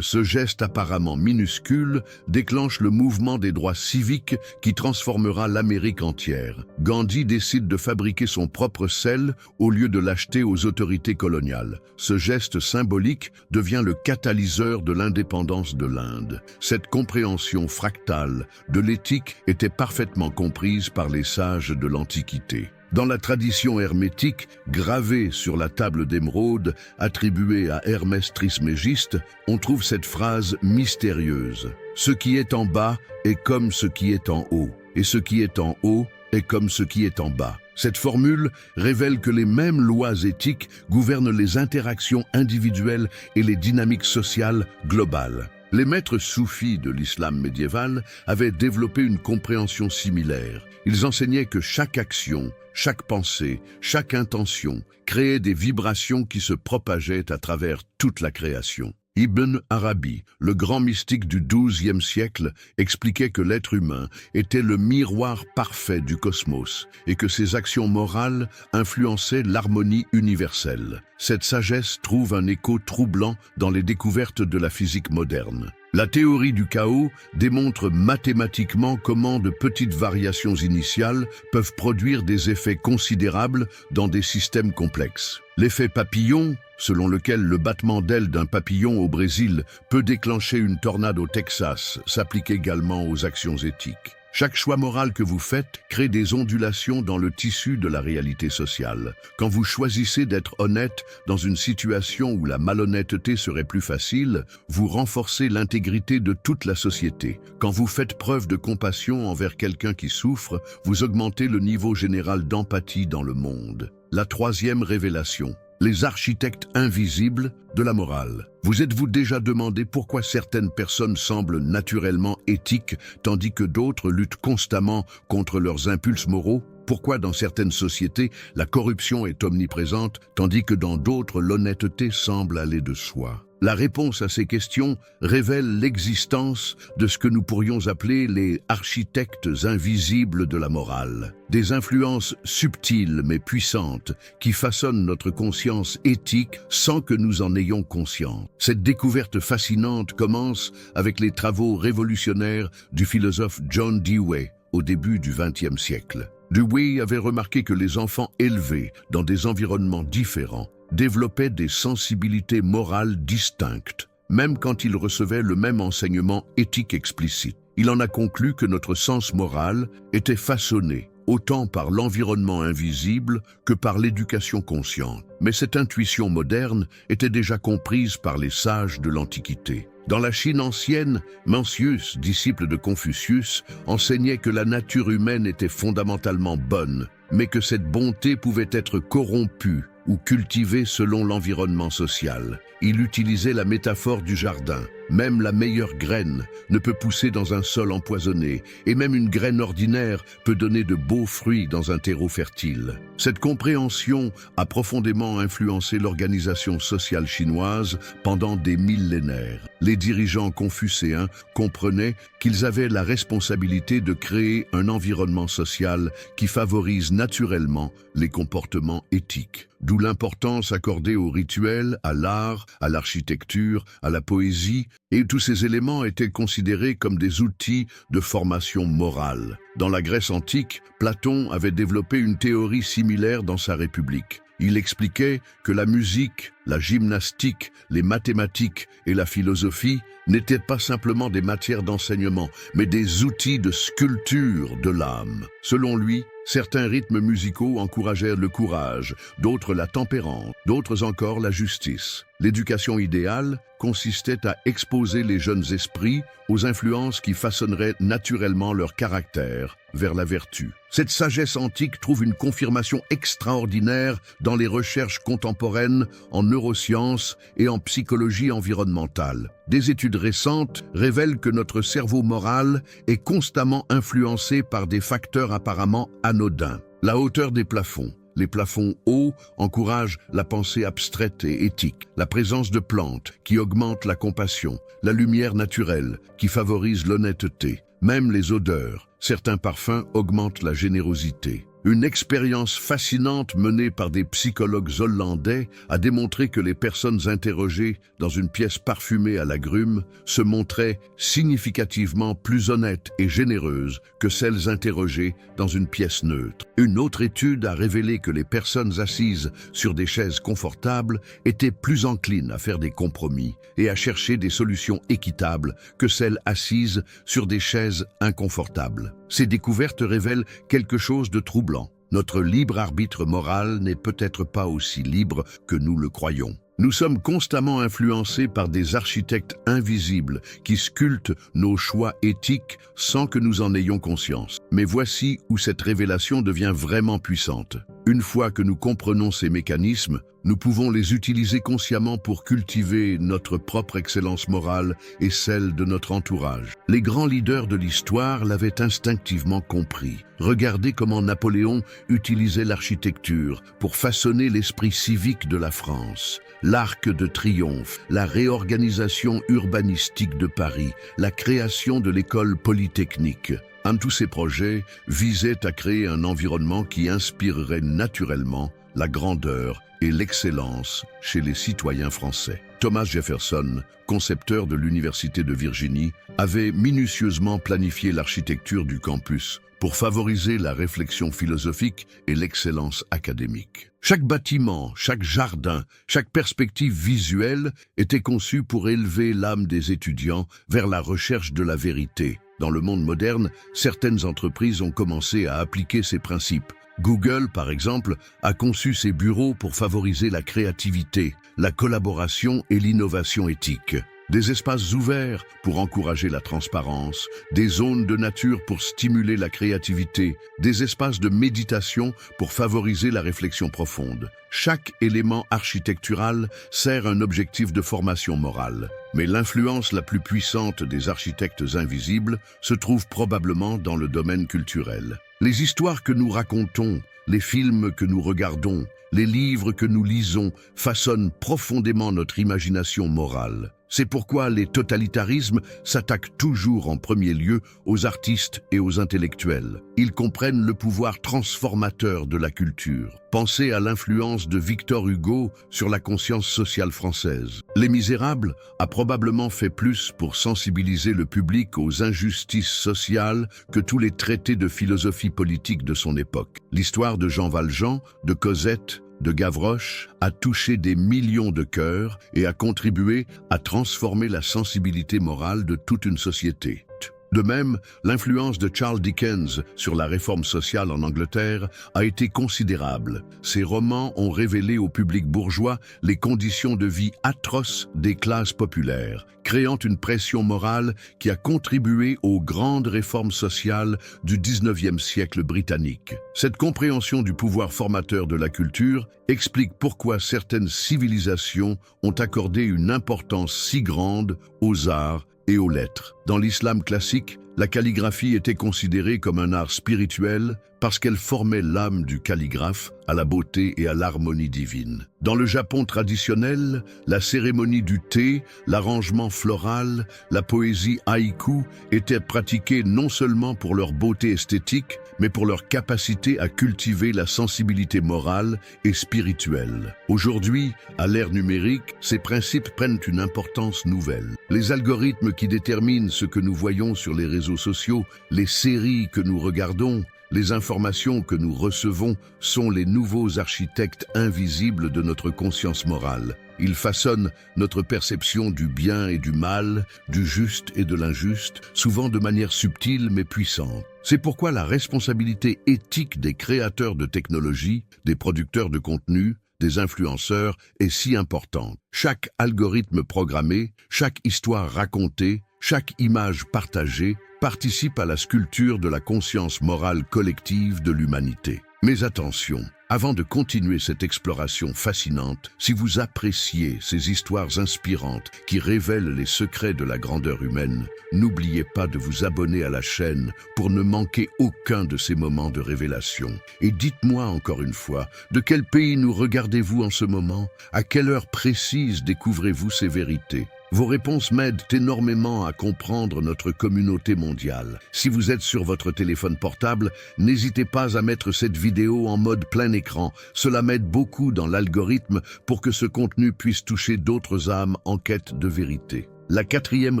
Ce geste apparemment minuscule déclenche le mouvement des droits civiques qui transformera l'Amérique entière. Gandhi décide de fabriquer son propre sel au lieu de l'acheter aux autorités coloniales. Ce geste symbolique devient le catalyseur de l'indépendance de l'Inde. Cette compréhension fractale de l'éthique était parfaitement comprise par les sages de l'Antiquité. Dans la tradition hermétique, gravée sur la table d'émeraude, attribuée à Hermès Trismégiste, on trouve cette phrase mystérieuse. « Ce qui est en bas est comme ce qui est en haut, et ce qui est en haut est comme ce qui est en bas. » Cette formule révèle que les mêmes lois éthiques gouvernent les interactions individuelles et les dynamiques sociales globales. Les maîtres soufis de l'islam médiéval avaient développé une compréhension similaire. Ils enseignaient que chaque action, chaque pensée, chaque intention créait des vibrations qui se propageaient à travers toute la création. Ibn Arabi, le grand mystique du XIIe siècle, expliquait que l'être humain était le miroir parfait du cosmos et que ses actions morales influençaient l'harmonie universelle. Cette sagesse trouve un écho troublant dans les découvertes de la physique moderne. La théorie du chaos démontre mathématiquement comment de petites variations initiales peuvent produire des effets considérables dans des systèmes complexes. L'effet papillon, selon lequel le battement d'ailes d'un papillon au Brésil peut déclencher une tornade au Texas, s'applique également aux actions éthiques. Chaque choix moral que vous faites crée des ondulations dans le tissu de la réalité sociale. Quand vous choisissez d'être honnête dans une situation où la malhonnêteté serait plus facile, vous renforcez l'intégrité de toute la société. Quand vous faites preuve de compassion envers quelqu'un qui souffre, vous augmentez le niveau général d'empathie dans le monde. La troisième révélation. Les architectes invisibles de la morale. Vous êtes-vous déjà demandé pourquoi certaines personnes semblent naturellement éthiques tandis que d'autres luttent constamment contre leurs impulses moraux? Pourquoi dans certaines sociétés, la corruption est omniprésente tandis que dans d'autres, l'honnêteté semble aller de soi? La réponse à ces questions révèle l'existence de ce que nous pourrions appeler les architectes invisibles de la morale. Des influences subtiles mais puissantes qui façonnent notre conscience éthique sans que nous en ayons conscience. Cette découverte fascinante commence avec les travaux révolutionnaires du philosophe John Dewey au début du XXe siècle. Dewey avait remarqué que les enfants élevés dans des environnements différents développaient des sensibilités morales distinctes, même quand ils recevaient le même enseignement éthique explicite. Il en a conclu que notre sens moral était façonné autant par l'environnement invisible que par l'éducation consciente. Mais cette intuition moderne était déjà comprise par les sages de l'Antiquité. Dans la Chine ancienne, Mencius, disciple de Confucius, enseignait que la nature humaine était fondamentalement bonne, mais que cette bonté pouvait être corrompue ou cultivée selon l'environnement social. Il utilisait la métaphore du jardin. Même la meilleure graine ne peut pousser dans un sol empoisonné, et même une graine ordinaire peut donner de beaux fruits dans un terreau fertile. Cette compréhension a profondément influencé l'organisation sociale chinoise pendant des millénaires. Les dirigeants confucéens comprenaient qu'ils avaient la responsabilité de créer un environnement social qui favorise naturellement les comportements éthiques. D'où l'importance accordée aux rituels, à l'art, à l'architecture, à la poésie, et tous ces éléments étaient considérés comme des outils de formation morale. Dans la Grèce antique, Platon avait développé une théorie similaire dans sa République. Il expliquait que la musique, la gymnastique, les mathématiques et la philosophie n'étaient pas simplement des matières d'enseignement, mais des outils de sculpture de l'âme. Selon lui, certains rythmes musicaux encouragèrent le courage, d'autres la tempérance, d'autres encore la justice. L'éducation idéale consistait à exposer les jeunes esprits aux influences qui façonneraient naturellement leur caractère vers la vertu. Cette sagesse antique trouve une confirmation extraordinaire dans les recherches contemporaines en neurosciences et en psychologie environnementale. Des études récentes révèlent que notre cerveau moral est constamment influencé par des facteurs apparemment anodins. La hauteur des plafonds. Les plafonds hauts encouragent la pensée abstraite et éthique, la présence de plantes qui augmentent la compassion, la lumière naturelle qui favorise l'honnêteté, même les odeurs. Certains parfums augmentent la générosité. Une expérience fascinante menée par des psychologues hollandais a démontré que les personnes interrogées dans une pièce parfumée à l'agrumes se montraient significativement plus honnêtes et généreuses que celles interrogées dans une pièce neutre. Une autre étude a révélé que les personnes assises sur des chaises confortables étaient plus enclines à faire des compromis et à chercher des solutions équitables que celles assises sur des chaises inconfortables. Ces découvertes révèlent quelque chose de troublant. Notre libre arbitre moral n'est peut-être pas aussi libre que nous le croyons. Nous sommes constamment influencés par des architectes invisibles qui sculptent nos choix éthiques sans que nous en ayons conscience. Mais voici où cette révélation devient vraiment puissante. Une fois que nous comprenons ces mécanismes, nous pouvons les utiliser consciemment pour cultiver notre propre excellence morale et celle de notre entourage. Les grands leaders de l'histoire l'avaient instinctivement compris. Regardez comment Napoléon utilisait l'architecture pour façonner l'esprit civique de la France. L'Arc de Triomphe, la réorganisation urbanistique de Paris, la création de l'école polytechnique. Un de tous ces projets visait à créer un environnement qui inspirerait naturellement la grandeur et l'excellence chez les citoyens français. Thomas Jefferson, concepteur de l'Université de Virginie, avait minutieusement planifié l'architecture du campus pour favoriser la réflexion philosophique et l'excellence académique. Chaque bâtiment, chaque jardin, chaque perspective visuelle était conçue pour élever l'âme des étudiants vers la recherche de la vérité. Dans le monde moderne, certaines entreprises ont commencé à appliquer ces principes. Google, par exemple, a conçu ses bureaux pour favoriser la créativité, la collaboration et l'innovation éthique. Des espaces ouverts pour encourager la transparence, des zones de nature pour stimuler la créativité, des espaces de méditation pour favoriser la réflexion profonde. Chaque élément architectural sert un objectif de formation morale. Mais l'influence la plus puissante des architectes invisibles se trouve probablement dans le domaine culturel. Les histoires que nous racontons, les films que nous regardons, les livres que nous lisons façonnent profondément notre imagination morale. C'est pourquoi les totalitarismes s'attaquent toujours en premier lieu aux artistes et aux intellectuels. Ils comprennent le pouvoir transformateur de la culture. Pensez à l'influence de Victor Hugo sur la conscience sociale française. Les Misérables a probablement fait plus pour sensibiliser le public aux injustices sociales que tous les traités de philosophie politique de son époque. L'histoire de Jean Valjean, de Cosette, de Gavroche a touché des millions de cœurs et a contribué à transformer la sensibilité morale de toute une société. De même, l'influence de Charles Dickens sur la réforme sociale en Angleterre a été considérable. Ses romans ont révélé au public bourgeois les conditions de vie atroces des classes populaires, créant une pression morale qui a contribué aux grandes réformes sociales du XIXe siècle britannique. Cette compréhension du pouvoir formateur de la culture explique pourquoi certaines civilisations ont accordé une importance si grande aux arts et aux lettres. Dans l'islam classique, la calligraphie était considérée comme un art spirituel parce qu'elle formait l'âme du calligraphe à la beauté et à l'harmonie divine. Dans le Japon traditionnel, la cérémonie du thé, l'arrangement floral, la poésie haïku étaient pratiquées non seulement pour leur beauté esthétique, mais pour leur capacité à cultiver la sensibilité morale et spirituelle. Aujourd'hui, à l'ère numérique, ces principes prennent une importance nouvelle. Les algorithmes qui déterminent ce que nous voyons sur les réseaux sociaux, les séries que nous regardons, les informations que nous recevons sont les nouveaux architectes invisibles de notre conscience morale. Ils façonnent notre perception du bien et du mal, du juste et de l'injuste, souvent de manière subtile mais puissante. C'est pourquoi la responsabilité éthique des créateurs de technologie, des producteurs de contenu, des influenceurs est si importante. Chaque algorithme programmé, chaque histoire racontée, chaque image partagée participe à la sculpture de la conscience morale collective de l'humanité. Mais attention, avant de continuer cette exploration fascinante, si vous appréciez ces histoires inspirantes qui révèlent les secrets de la grandeur humaine, n'oubliez pas de vous abonner à la chaîne pour ne manquer aucun de ces moments de révélation. Et dites-moi encore une fois, de quel pays nous regardez-vous en ce moment? À quelle heure précise découvrez-vous ces vérités? Vos réponses m'aident énormément à comprendre notre communauté mondiale. Si vous êtes sur votre téléphone portable, n'hésitez pas à mettre cette vidéo en mode plein écran. Cela m'aide beaucoup dans l'algorithme pour que ce contenu puisse toucher d'autres âmes en quête de vérité. La quatrième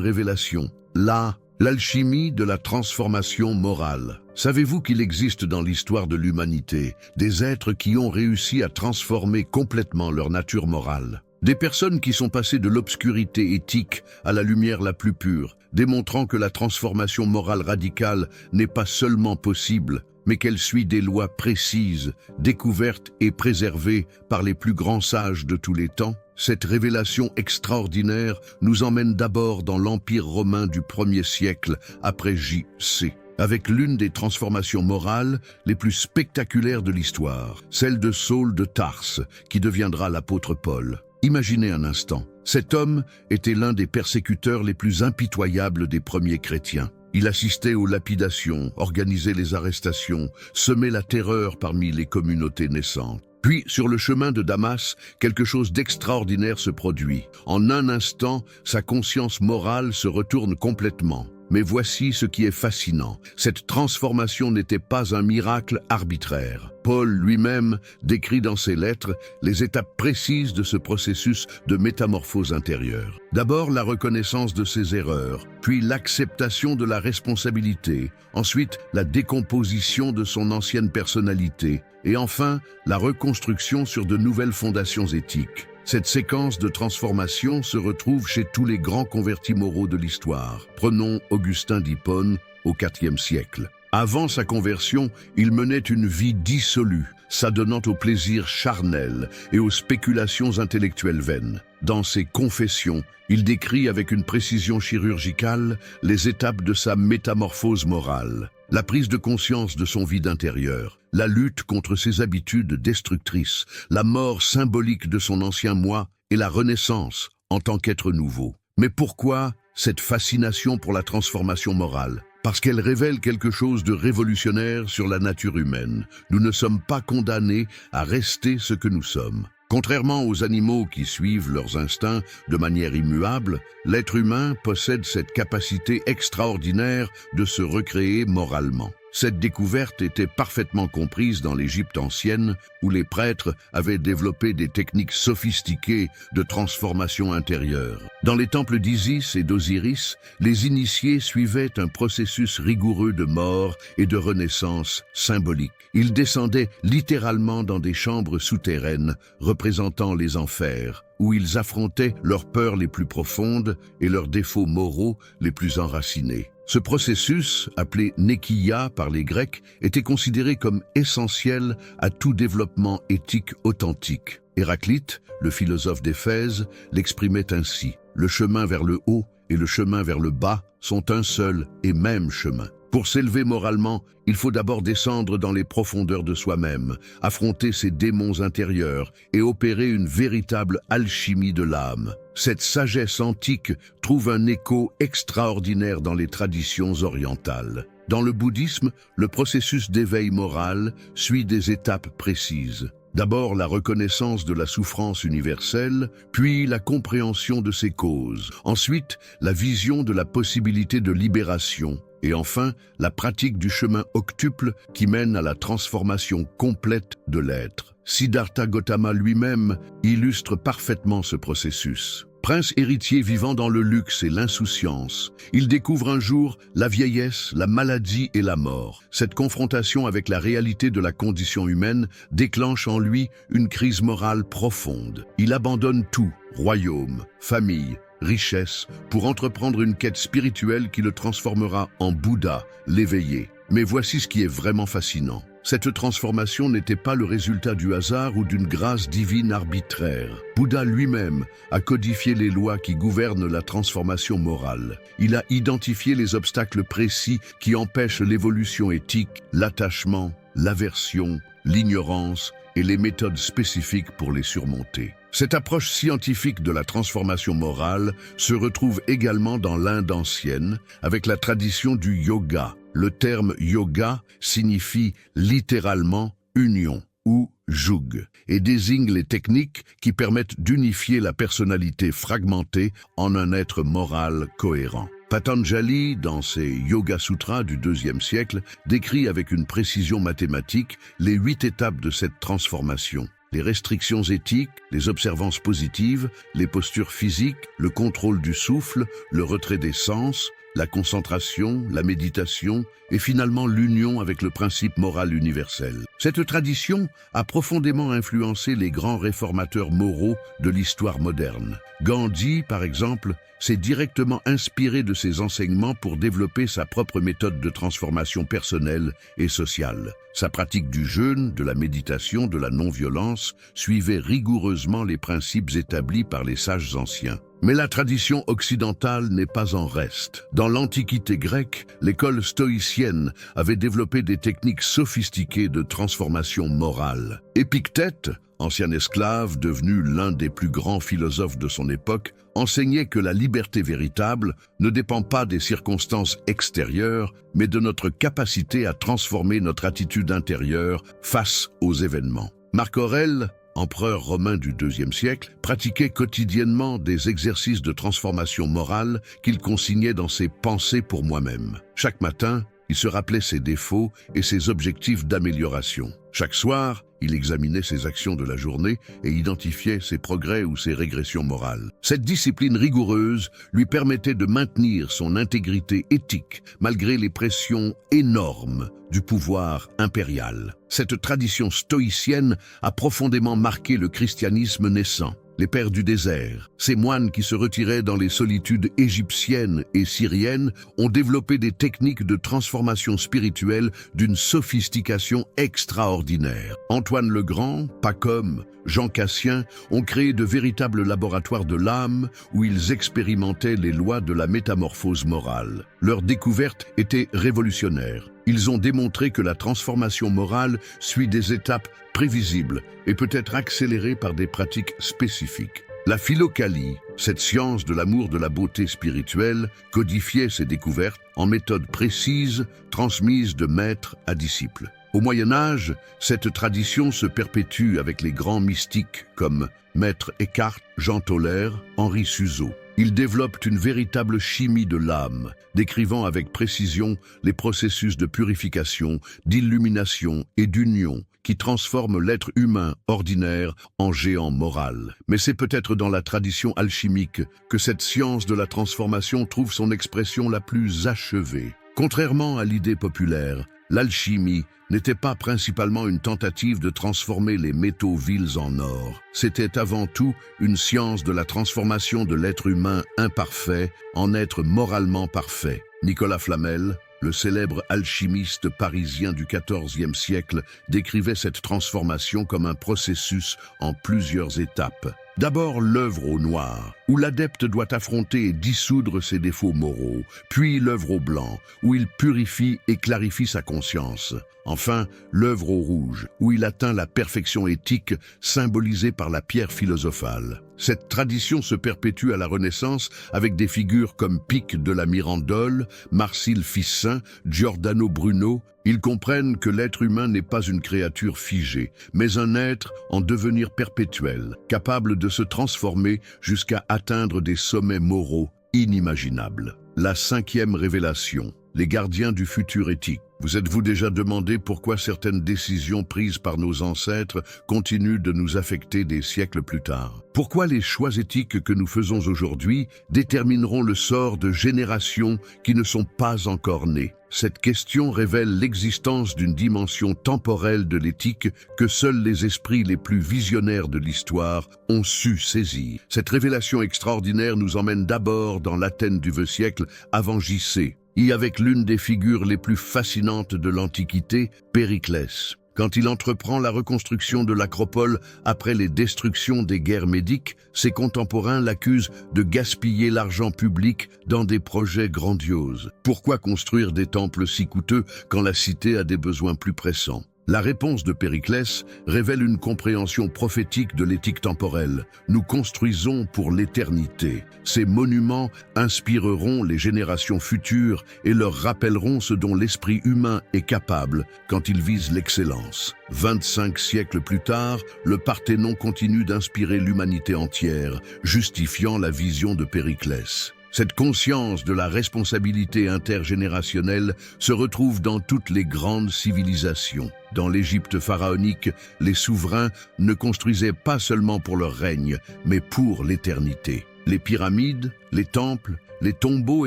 révélation, l'alchimie de la transformation morale. Savez-vous qu'il existe dans l'histoire de l'humanité des êtres qui ont réussi à transformer complètement leur nature morale? Des personnes qui sont passées de l'obscurité éthique à la lumière la plus pure, démontrant que la transformation morale radicale n'est pas seulement possible, mais qu'elle suit des lois précises, découvertes et préservées par les plus grands sages de tous les temps. Cette révélation extraordinaire nous emmène d'abord dans l'Empire romain du 1er siècle après J.C., avec l'une des transformations morales les plus spectaculaires de l'histoire, celle de Saul de Tarse, qui deviendra l'apôtre Paul. Imaginez un instant, cet homme était l'un des persécuteurs les plus impitoyables des premiers chrétiens. Il assistait aux lapidations, organisait les arrestations, semait la terreur parmi les communautés naissantes. Puis, sur le chemin de Damas, quelque chose d'extraordinaire se produit. En un instant, sa conscience morale se retourne complètement. Mais voici ce qui est fascinant. Cette transformation n'était pas un miracle arbitraire. Paul lui-même décrit dans ses lettres les étapes précises de ce processus de métamorphose intérieure. D'abord, la reconnaissance de ses erreurs, puis l'acceptation de la responsabilité, ensuite la décomposition de son ancienne personnalité, et enfin la reconstruction sur de nouvelles fondations éthiques. Cette séquence de transformation se retrouve chez tous les grands convertis moraux de l'histoire. Prenons Augustin d'Hippone au IVe siècle. Avant sa conversion, il menait une vie dissolue, s'adonnant aux plaisirs charnels et aux spéculations intellectuelles vaines. Dans ses Confessions, il décrit avec une précision chirurgicale les étapes de sa métamorphose morale. La prise de conscience de son vide intérieur, la lutte contre ses habitudes destructrices, la mort symbolique de son ancien moi et la renaissance en tant qu'être nouveau. Mais pourquoi cette fascination pour la transformation morale? parce qu'elle révèle quelque chose de révolutionnaire sur la nature humaine. Nous ne sommes pas condamnés à rester ce que nous sommes. Contrairement aux animaux qui suivent leurs instincts de manière immuable, l'être humain possède cette capacité extraordinaire de se recréer moralement. Cette découverte était parfaitement comprise dans l'Égypte ancienne, où les prêtres avaient développé des techniques sophistiquées de transformation intérieure. Dans les temples d'Isis et d'Osiris, les initiés suivaient un processus rigoureux de mort et de renaissance symbolique. Ils descendaient littéralement dans des chambres souterraines représentant les enfers, où ils affrontaient leurs peurs les plus profondes et leurs défauts moraux les plus enracinés. Ce processus, appelé Nekiya par les Grecs, était considéré comme essentiel à tout développement éthique authentique. Héraclite, le philosophe d'Éphèse, l'exprimait ainsi: « Le chemin vers le haut et le chemin vers le bas sont un seul et même chemin. Pour s'élever moralement, il faut d'abord descendre dans les profondeurs de soi-même, affronter ses démons intérieurs et opérer une véritable alchimie de l'âme. Cette sagesse antique trouve un écho extraordinaire dans les traditions orientales. Dans le bouddhisme, le processus d'éveil moral suit des étapes précises. D'abord la reconnaissance de la souffrance universelle, puis la compréhension de ses causes. Ensuite, la vision de la possibilité de libération. Et enfin, la pratique du chemin octuple qui mène à la transformation complète de l'être. Siddhartha Gautama lui-même illustre parfaitement ce processus. Prince héritier vivant dans le luxe et l'insouciance, il découvre un jour la vieillesse, la maladie et la mort. Cette confrontation avec la réalité de la condition humaine déclenche en lui une crise morale profonde. Il abandonne tout, royaume, famille, richesse, pour entreprendre une quête spirituelle qui le transformera en Bouddha, l'éveillé. Mais voici ce qui est vraiment fascinant. Cette transformation n'était pas le résultat du hasard ou d'une grâce divine arbitraire. Bouddha lui-même a codifié les lois qui gouvernent la transformation morale. Il a identifié les obstacles précis qui empêchent l'évolution éthique, l'attachement, l'aversion, l'ignorance et les méthodes spécifiques pour les surmonter. Cette approche scientifique de la transformation morale se retrouve également dans l'Inde ancienne, avec la tradition du yoga. Le terme yoga signifie littéralement union ou jug et désigne les techniques qui permettent d'unifier la personnalité fragmentée en un être moral cohérent. Patanjali, dans ses Yoga Sutras du IIe siècle, décrit avec une précision mathématique les 8 étapes de cette transformation. Les restrictions éthiques, les observances positives, les postures physiques, le contrôle du souffle, le retrait des sens, la concentration, la méditation et finalement l'union avec le principe moral universel. Cette tradition a profondément influencé les grands réformateurs moraux de l'histoire moderne. Gandhi, par exemple, s'est directement inspiré de ces enseignements pour développer sa propre méthode de transformation personnelle et sociale. Sa pratique du jeûne, de la méditation, de la non-violence suivait rigoureusement les principes établis par les sages anciens. Mais la tradition occidentale n'est pas en reste. Dans l'Antiquité grecque, l'école stoïcienne avait développé des techniques sophistiquées de transformation morale. Épictète, ancien esclave devenu l'un des plus grands philosophes de son époque, enseignait que la liberté véritable ne dépend pas des circonstances extérieures, mais de notre capacité à transformer notre attitude intérieure face aux événements. Marc Aurèle, empereur romain du IIe siècle, pratiquait quotidiennement des exercices de transformation morale qu'il consignait dans ses Pensées pour moi-même. Chaque matin, il se rappelait ses défauts et ses objectifs d'amélioration. Chaque soir, il examinait ses actions de la journée et identifiait ses progrès ou ses régressions morales. Cette discipline rigoureuse lui permettait de maintenir son intégrité éthique malgré les pressions énormes du pouvoir impérial. Cette tradition stoïcienne a profondément marqué le christianisme naissant. Les pères du désert, ces moines qui se retiraient dans les solitudes égyptiennes et syriennes, ont développé des techniques de transformation spirituelle d'une sophistication extraordinaire. Antoine le Grand, Pacôme, Jean Cassien ont créé de véritables laboratoires de l'âme où ils expérimentaient les lois de la métamorphose morale. Leur découverte était révolutionnaire. Ils ont démontré que la transformation morale suit des étapes prévisibles et peut être accélérée par des pratiques spécifiques. La philokalie, cette science de l'amour de la beauté spirituelle, codifiait ses découvertes en méthodes précises transmises de maître à disciple. Au Moyen Âge, cette tradition se perpétue avec les grands mystiques comme Maître Eckhart, Jean Toller, Henri Suzeau. Ils développent une véritable chimie de l'âme, décrivant avec précision les processus de purification, d'illumination et d'union qui transforment l'être humain ordinaire en géant moral. Mais c'est peut-être dans la tradition alchimique que cette science de la transformation trouve son expression la plus achevée. Contrairement à l'idée populaire, l'alchimie n'était pas principalement une tentative de transformer les métaux vils en or. C'était avant tout une science de la transformation de l'être humain imparfait en être moralement parfait. Nicolas Flamel, le célèbre alchimiste parisien du XIVe siècle, décrivait cette transformation comme un processus en plusieurs étapes. D'abord l'œuvre au noir, où l'adepte doit affronter et dissoudre ses défauts moraux, puis l'œuvre au blanc, où il purifie et clarifie sa conscience. Enfin, l'œuvre au rouge, où il atteint la perfection éthique symbolisée par la pierre philosophale. Cette tradition se perpétue à la Renaissance avec des figures comme Pic de la Mirandole, Marcille Fissin, Giordano Bruno. Ils comprennent que l'être humain n'est pas une créature figée, mais un être en devenir perpétuel, capable de se transformer jusqu'à atteindre des sommets moraux inimaginables. La cinquième révélation, les gardiens du futur éthique. Vous êtes-vous déjà demandé pourquoi certaines décisions prises par nos ancêtres continuent de nous affecter des siècles plus tard? Pourquoi les choix éthiques que nous faisons aujourd'hui détermineront le sort de générations qui ne sont pas encore nées? Cette question révèle l'existence d'une dimension temporelle de l'éthique que seuls les esprits les plus visionnaires de l'histoire ont su saisir. Cette révélation extraordinaire nous emmène d'abord dans l'Athènes du XIe siècle avant J.C., et avec l'une des figures les plus fascinantes de l'Antiquité, Périclès. Quand il entreprend la reconstruction de l'Acropole après les destructions des guerres médiques, ses contemporains l'accusent de gaspiller l'argent public dans des projets grandioses. Pourquoi construire des temples si coûteux quand la cité a des besoins plus pressants? La réponse de Périclès révèle une compréhension prophétique de l'éthique temporelle. Nous construisons pour l'éternité. Ces monuments inspireront les générations futures et leur rappelleront ce dont l'esprit humain est capable quand il vise l'excellence. 25 siècles plus tard, le Parthénon continue d'inspirer l'humanité entière, justifiant la vision de Périclès. Cette conscience de la responsabilité intergénérationnelle se retrouve dans toutes les grandes civilisations. Dans l'Égypte pharaonique, les souverains ne construisaient pas seulement pour leur règne, mais pour l'éternité. Les pyramides, les temples, les tombeaux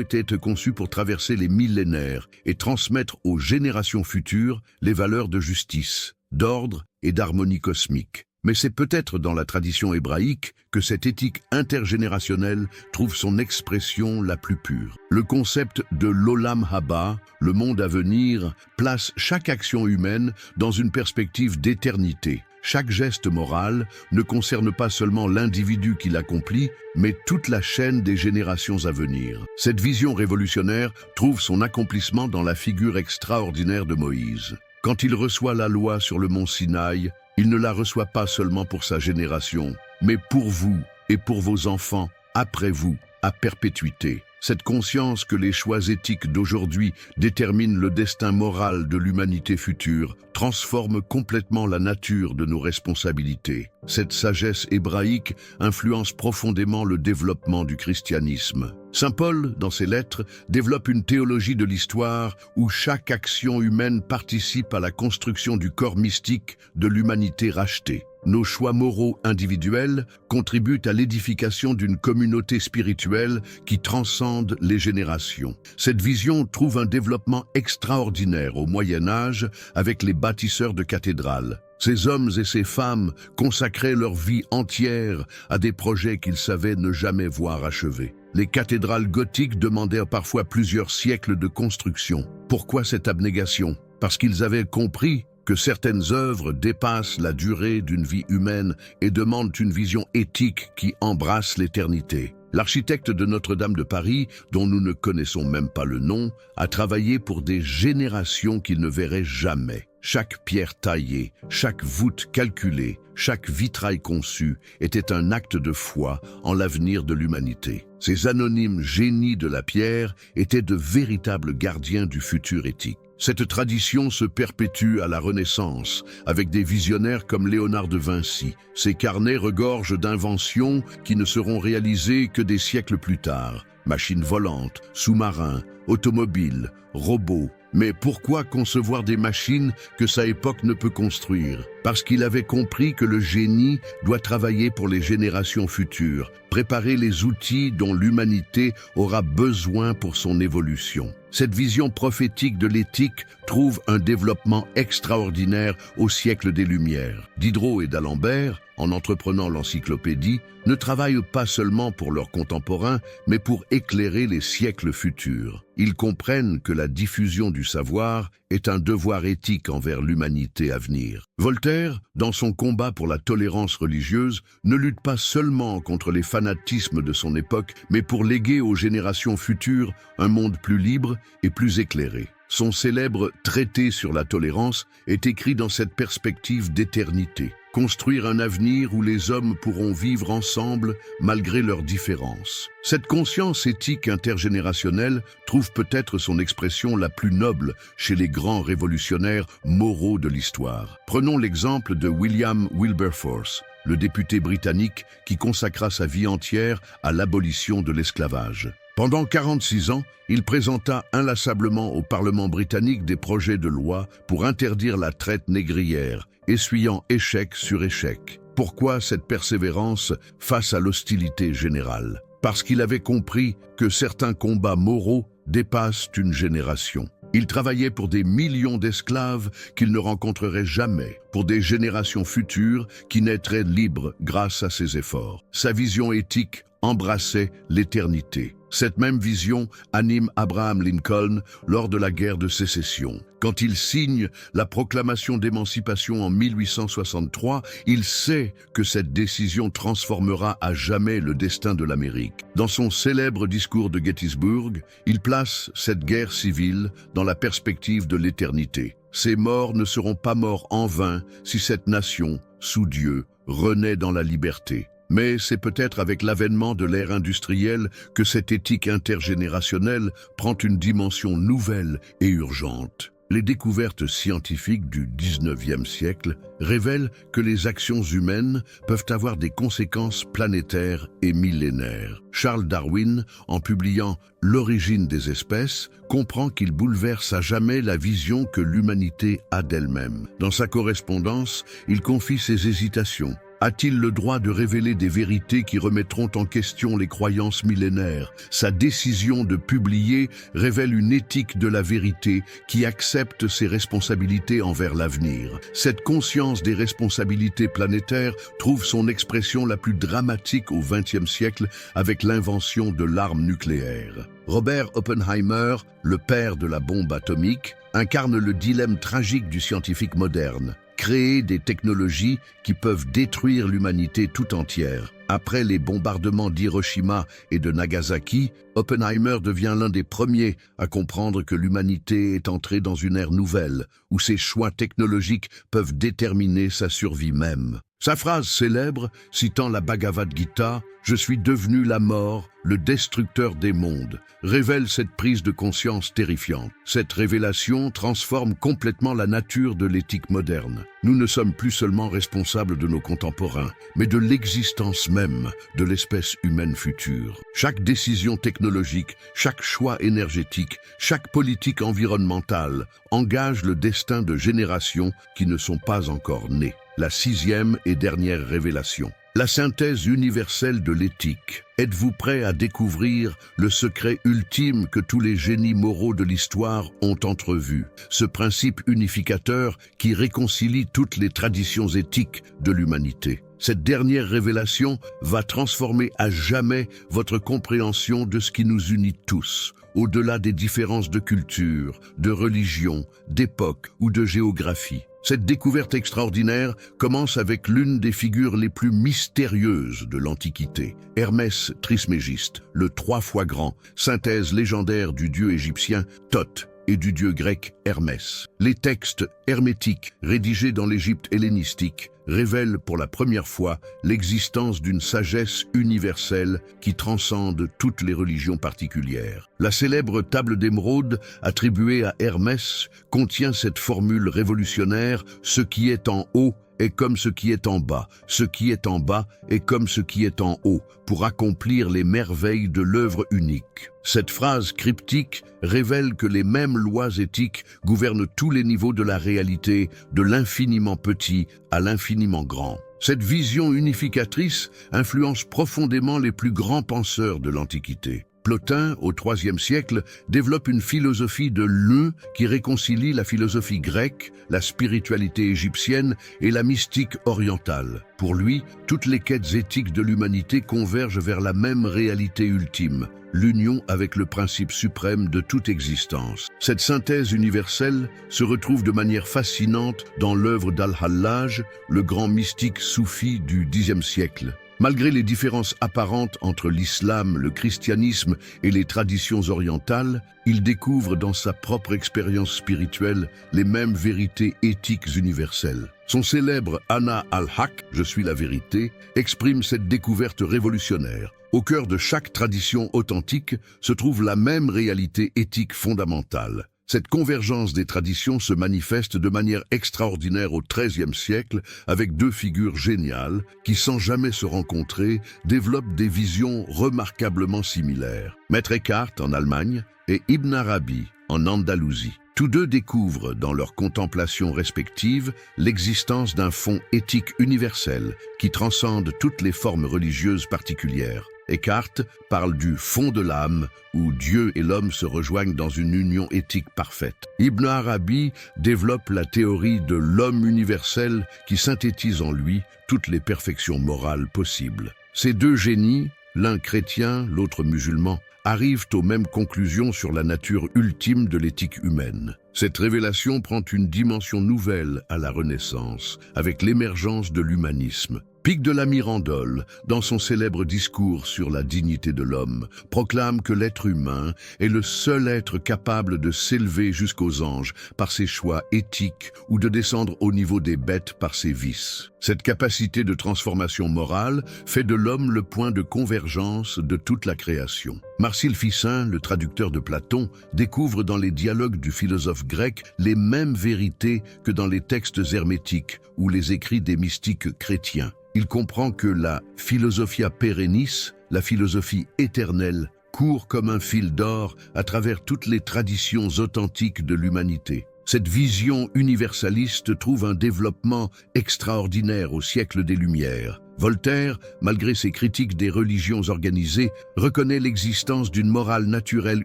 étaient conçus pour traverser les millénaires et transmettre aux générations futures les valeurs de justice, d'ordre et d'harmonie cosmique. Mais c'est peut-être dans la tradition hébraïque que cette éthique intergénérationnelle trouve son expression la plus pure. Le concept de l'Olam Haba, le monde à venir, place chaque action humaine dans une perspective d'éternité. Chaque geste moral ne concerne pas seulement l'individu qui l'accomplit, mais toute la chaîne des générations à venir. Cette vision révolutionnaire trouve son accomplissement dans la figure extraordinaire de Moïse. Quand il reçoit la loi sur le mont Sinaï, il ne la reçoit pas seulement pour sa génération, mais pour vous et pour vos enfants, après vous, à perpétuité. Cette conscience que les choix éthiques d'aujourd'hui déterminent le destin moral de l'humanité future transforme complètement la nature de nos responsabilités. Cette sagesse hébraïque influence profondément le développement du christianisme. Saint Paul, dans ses lettres, développe une théologie de l'histoire où chaque action humaine participe à la construction du corps mystique de l'humanité rachetée. Nos choix moraux individuels contribuent à l'édification d'une communauté spirituelle qui transcende les générations. Cette vision trouve un développement extraordinaire au Moyen Âge avec les bâtisseurs de cathédrales. Ces hommes et ces femmes consacraient leur vie entière à des projets qu'ils savaient ne jamais voir achevés. Les cathédrales gothiques demandèrent parfois plusieurs siècles de construction. Pourquoi cette abnégation? Parce qu'ils avaient compris que certaines œuvres dépassent la durée d'une vie humaine et demandent une vision éthique qui embrasse l'éternité. L'architecte de Notre-Dame de Paris, dont nous ne connaissons même pas le nom, a travaillé pour des générations qu'il ne verrait jamais. Chaque pierre taillée, chaque voûte calculée, chaque vitrail conçu était un acte de foi en l'avenir de l'humanité. Ces anonymes génies de la pierre étaient de véritables gardiens du futur éthique. Cette tradition se perpétue à la Renaissance, avec des visionnaires comme Léonard de Vinci. Ces carnets regorgent d'inventions qui ne seront réalisées que des siècles plus tard. Machines volantes, sous-marins, automobiles, robots. Mais pourquoi concevoir des machines que sa époque ne peut construire? Parce qu'il avait compris que le génie doit travailler pour les générations futures, préparer les outils dont l'humanité aura besoin pour son évolution. Cette vision prophétique de l'éthique trouve un développement extraordinaire au siècle des Lumières. Diderot et d'Alembert, en entreprenant l'encyclopédie, ne travaillent pas seulement pour leurs contemporains, mais pour éclairer les siècles futurs. Ils comprennent que la diffusion du savoir est un devoir éthique envers l'humanité à venir. Voltaire, dans son combat pour la tolérance religieuse, ne lutte pas seulement contre les fanatismes de son époque, mais pour léguer aux générations futures un monde plus libre et plus éclairé. Son célèbre traité sur la tolérance est écrit dans cette perspective d'éternité. Construire un avenir où les hommes pourront vivre ensemble malgré leurs différences. Cette conscience éthique intergénérationnelle trouve peut-être son expression la plus noble chez les grands révolutionnaires moraux de l'histoire. Prenons l'exemple de William Wilberforce, le député britannique qui consacra sa vie entière à l'abolition de l'esclavage. Pendant 46 ans, il présenta inlassablement au Parlement britannique des projets de loi pour interdire la traite négrière, essuyant échec sur échec. Pourquoi cette persévérance face à l'hostilité générale? Parce qu'il avait compris que certains combats moraux dépassent une génération. Il travaillait pour des millions d'esclaves qu'il ne rencontrerait jamais, pour des générations futures qui naîtraient libres grâce à ses efforts. Sa vision éthique embrassait l'éternité. Cette même vision anime Abraham Lincoln lors de la guerre de sécession. Quand il signe la proclamation d'émancipation en 1863, il sait que cette décision transformera à jamais le destin de l'Amérique. Dans son célèbre discours de Gettysburg, il place cette guerre civile dans la perspective de l'éternité. Ces morts ne seront pas morts en vain si cette nation, sous Dieu, renaît dans la liberté. Mais c'est peut-être avec l'avènement de l'ère industrielle que cette éthique intergénérationnelle prend une dimension nouvelle et urgente. Les découvertes scientifiques du 19e siècle révèlent que les actions humaines peuvent avoir des conséquences planétaires et millénaires. Charles Darwin, en publiant L'origine des espèces, comprend qu'il bouleverse à jamais la vision que l'humanité a d'elle-même. Dans sa correspondance, il confie ses hésitations. A-t-il le droit de révéler des vérités qui remettront en question les croyances millénaires? Sa décision de publier révèle une éthique de la vérité qui accepte ses responsabilités envers l'avenir. Cette conscience des responsabilités planétaires trouve son expression la plus dramatique au XXe siècle avec l'invention de l'arme nucléaire. Robert Oppenheimer, le père de la bombe atomique, incarne le dilemme tragique du scientifique moderne. Créer des technologies qui peuvent détruire l'humanité tout entière. Après les bombardements d'Hiroshima et de Nagasaki, Oppenheimer devient l'un des premiers à comprendre que l'humanité est entrée dans une ère nouvelle, où ses choix technologiques peuvent déterminer sa survie même. Sa phrase célèbre, citant la Bhagavad Gita, « Je suis devenu la mort, le destructeur des mondes », révèle cette prise de conscience terrifiante. Cette révélation transforme complètement la nature de l'éthique moderne. Nous ne sommes plus seulement responsables de nos contemporains, mais de l'existence même de l'espèce humaine future. Chaque décision technologique, chaque choix énergétique, chaque politique environnementale engage le destin de générations qui ne sont pas encore nées. La 6e et dernière révélation. La synthèse universelle de l'éthique. Êtes-vous prêt à découvrir le secret ultime que tous les génies moraux de l'histoire ont entrevu? Ce principe unificateur qui réconcilie toutes les traditions éthiques de l'humanité. Cette dernière révélation va transformer à jamais votre compréhension de ce qui nous unit tous, au-delà des différences de culture, de religion, d'époque ou de géographie. Cette découverte extraordinaire commence avec l'une des figures les plus mystérieuses de l'Antiquité, Hermès Trismégiste, le 3 fois grand, synthèse légendaire du dieu égyptien Thoth. et du dieu grec Hermès. Les textes hermétiques, rédigés dans l'Égypte hellénistique, révèlent pour la première fois l'existence d'une sagesse universelle qui transcende toutes les religions particulières. La célèbre table d'émeraude attribuée à Hermès contient cette formule révolutionnaire « Ce qui est en haut est comme ce qui est en bas, ce qui est en bas est comme ce qui est en haut », pour accomplir les merveilles de l'œuvre unique. Cette phrase cryptique révèle que les mêmes lois éthiques gouvernent tous les niveaux de la réalité, de l'infiniment petit à l'infiniment grand. Cette vision unificatrice influence profondément les plus grands penseurs de l'Antiquité. Plotin, au IIIe siècle, développe une philosophie de l'Un qui réconcilie la philosophie grecque, la spiritualité égyptienne et la mystique orientale. Pour lui, toutes les quêtes éthiques de l'humanité convergent vers la même réalité ultime, l'union avec le principe suprême de toute existence. Cette synthèse universelle se retrouve de manière fascinante dans l'œuvre d'Al-Hallaj, le grand mystique soufi du Xe siècle. Malgré les différences apparentes entre l'islam, le christianisme et les traditions orientales, il découvre dans sa propre expérience spirituelle les mêmes vérités éthiques universelles. Son célèbre Ana al-Haq, je suis la vérité, exprime cette découverte révolutionnaire. Au cœur de chaque tradition authentique se trouve la même réalité éthique fondamentale. Cette convergence des traditions se manifeste de manière extraordinaire au XIIIe siècle avec deux figures géniales qui, sans jamais se rencontrer, développent des visions remarquablement similaires. Maître Eckhart en Allemagne et Ibn Arabi en Andalousie. Tous deux découvrent, dans leurs contemplations respectives, l'existence d'un fond éthique universel qui transcende toutes les formes religieuses particulières. Eckhart parle du fond de l'âme, où Dieu et l'homme se rejoignent dans une union éthique parfaite. Ibn Arabi développe la théorie de l'homme universel qui synthétise en lui toutes les perfections morales possibles. Ces deux génies, l'un chrétien, l'autre musulman, arrivent aux mêmes conclusions sur la nature ultime de l'éthique humaine. Cette révélation prend une dimension nouvelle à la Renaissance, avec l'émergence de l'humanisme. Pic de la Mirandole, dans son célèbre discours sur la dignité de l'homme, proclame que l'être humain est le seul être capable de s'élever jusqu'aux anges par ses choix éthiques ou de descendre au niveau des bêtes par ses vices. Cette capacité de transformation morale fait de l'homme le point de convergence de toute la création. Marcille Ficin, le traducteur de Platon, découvre dans les dialogues du philosophe grec les mêmes vérités que dans les textes hermétiques ou les écrits des mystiques chrétiens. Il comprend que la philosophia perennis, la philosophie éternelle, court comme un fil d'or à travers toutes les traditions authentiques de l'humanité. Cette vision universaliste trouve un développement extraordinaire au siècle des Lumières. Voltaire, malgré ses critiques des religions organisées, reconnaît l'existence d'une morale naturelle